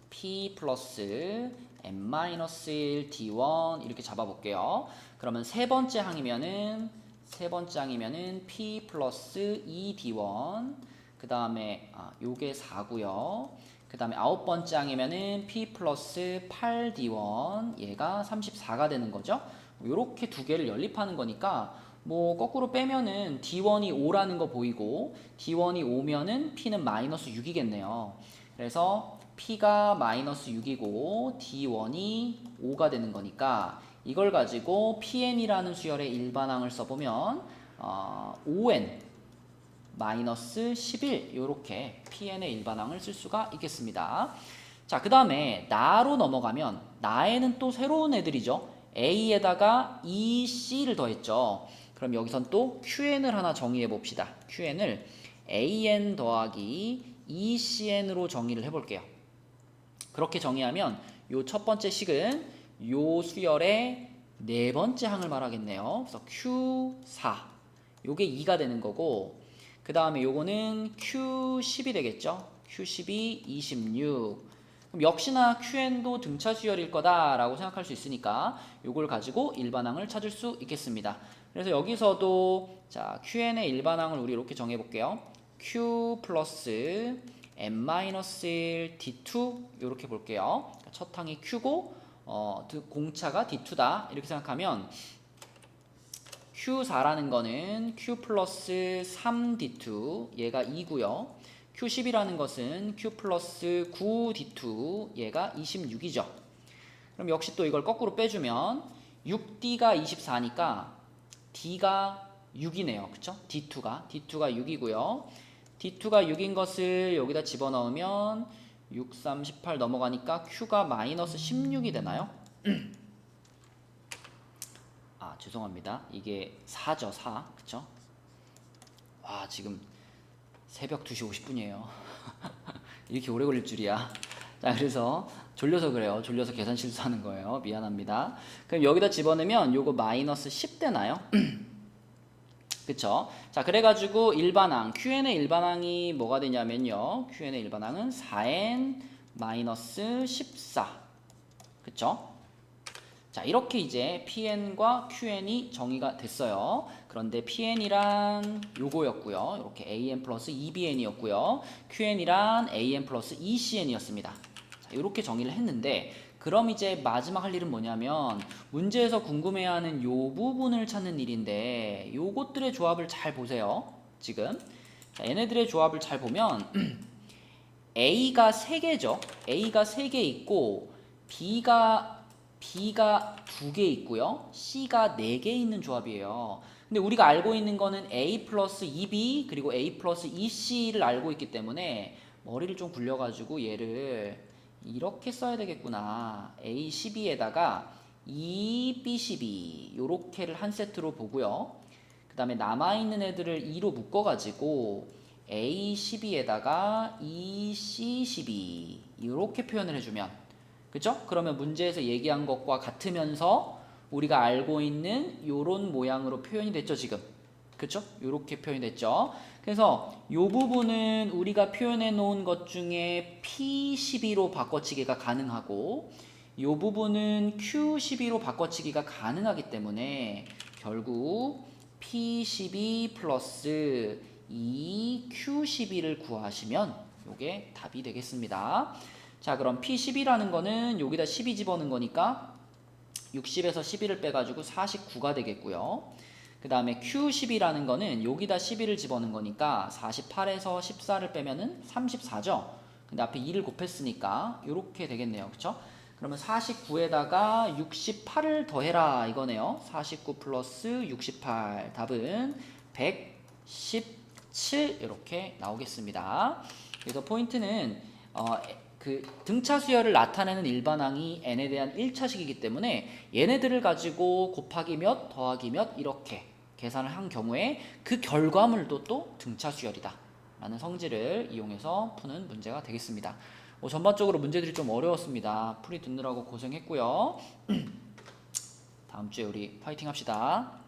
P 플러스 n-1 d1 이렇게 잡아볼게요. 그러면 세 번째 항이면은 P 플러스 2d1 그 다음에 요게 4고요. 그 다음에 아홉 번째 항이면은 P 플러스 8d1 얘가 34가 되는 거죠. 요렇게 두 개를 연립하는 거니까 뭐 거꾸로 빼면은 d1이 5라는 거 보이고 d1이 5면은 P는 마이너스 6이겠네요. 그래서 P가 마이너스 6이고 D1이 5가 되는 거니까 이걸 가지고 PN이라는 수열의 일반항을 써보면 5N 마이너스 11 이렇게 PN의 일반항을 쓸 수가 있겠습니다. 자, 그 다음에 나로 넘어가면 나에는 또 새로운 애들이죠. A에다가 EC를 더했죠. 그럼 여기선 또 QN을 하나 정의해 봅시다. QN을 AN 더하기 ECN으로 정의를 해볼게요. 그렇게 정의하면 요 첫 번째 식은 요 수열의 네 번째 항을 말하겠네요. 그래서 Q4 요게 2가 되는 거고 그 다음에 요거는 Q10이 되겠죠. Q12 26 그럼 역시나 QN도 등차 수열일 거다라고 생각할 수 있으니까 요걸 가지고 일반항을 찾을 수 있겠습니다. 그래서 여기서도 자 QN의 일반항을 우리 이렇게 정해 볼게요. Q 플러스 n-1 D2 이렇게 볼게요. 첫 항이 Q고 공차가 D2다 이렇게 생각하면 Q4라는 거는 Q 플러스 3D2 얘가 2고요. Q10이라는 것은 Q 플러스 9D2 얘가 26이죠. 그럼 역시 또 이걸 거꾸로 빼주면 6D가 24니까 D가 6이네요. 그쵸? D2가 6이고요. D2가 6인 것을 여기다 집어넣으면 6, 3, 18 넘어가니까 Q가 마이너스 16이 되나요? 아, 죄송합니다. 이게 4죠, 4. 그쵸? 와, 지금 새벽 2시 50분이에요. 이렇게 오래 걸릴 줄이야. 자, 그래서 졸려서 그래요. 졸려서 계산 실수하는 거예요. 미안합니다. 그럼 여기다 집어넣으면 요거 마이너스 10 되나요? 그쵸? 자, 그래가지고 일반항, QN의 일반항이 뭐가 되냐면요. QN의 일반항은 4n 마이너스 14. 그쵸? 자, 이렇게 이제 PN과 QN이 정의가 됐어요. 그런데 PN이란 요거였고요. 이렇게 AN 플러스 EBN이었고요. QN이란 AN 플러스 ECN이었습니다. 자, 이렇게 정의를 했는데 그럼 이제 마지막 할 일은 뭐냐면 문제에서 궁금해하는 요 부분을 찾는 일인데 요것들의 조합을 잘 보세요. 지금 자, 얘네들의 조합을 잘 보면 A가 3개죠. A가 3개 있고 B가 2개 있고요. C가 4개 있는 조합이에요. 근데 우리가 알고 있는 거는 A 플러스 2B 그리고 A 플러스 2C를 알고 있기 때문에 머리를 좀 굴려가지고 얘를 이렇게 써야 되겠구나. A12에다가 2B12 요렇게를 한 세트로 보고요. 그 다음에 남아있는 애들을 2로 묶어가지고 A12에다가 2C12 이렇게 표현을 해주면 그쵸? 그러면 문제에서 얘기한 것과 같으면서 우리가 알고 있는 요런 모양으로 표현이 됐죠 지금. 그쵸? 요렇게 표현이 됐죠. 그래서 요 부분은 우리가 표현해 놓은 것 중에 P12로 바꿔치기가 가능하고 요 부분은 Q12로 바꿔치기가 가능하기 때문에 결국 P12 플러스 2Q12를 구하시면 요게 답이 되겠습니다. 자, 그럼 P12라는 거는 여기다 12 집어넣은 거니까 60에서 12를 빼가지고 49가 되겠고요. 그 다음에 Q12라는 거는 여기다 12를 집어넣은 거니까 48에서 14를 빼면은 34죠. 근데 앞에 2를 곱했으니까 이렇게 되겠네요. 그쵸? 그러면 49에다가 68을 더해라 이거네요. 49 플러스 68 답은 117 이렇게 나오겠습니다. 그래서 포인트는 그 등차 수열을 나타내는 일반항이 n에 대한 1차식이기 때문에 얘네들을 가지고 곱하기 몇 더하기 몇 이렇게 계산을 한 경우에 그 결과물도 또 등차 수열이다 라는 성질을 이용해서 푸는 문제가 되겠습니다. 전반적으로 문제들이 좀 어려웠습니다. 풀이 듣느라고 고생했고요. 다음 주에 우리 파이팅 합시다.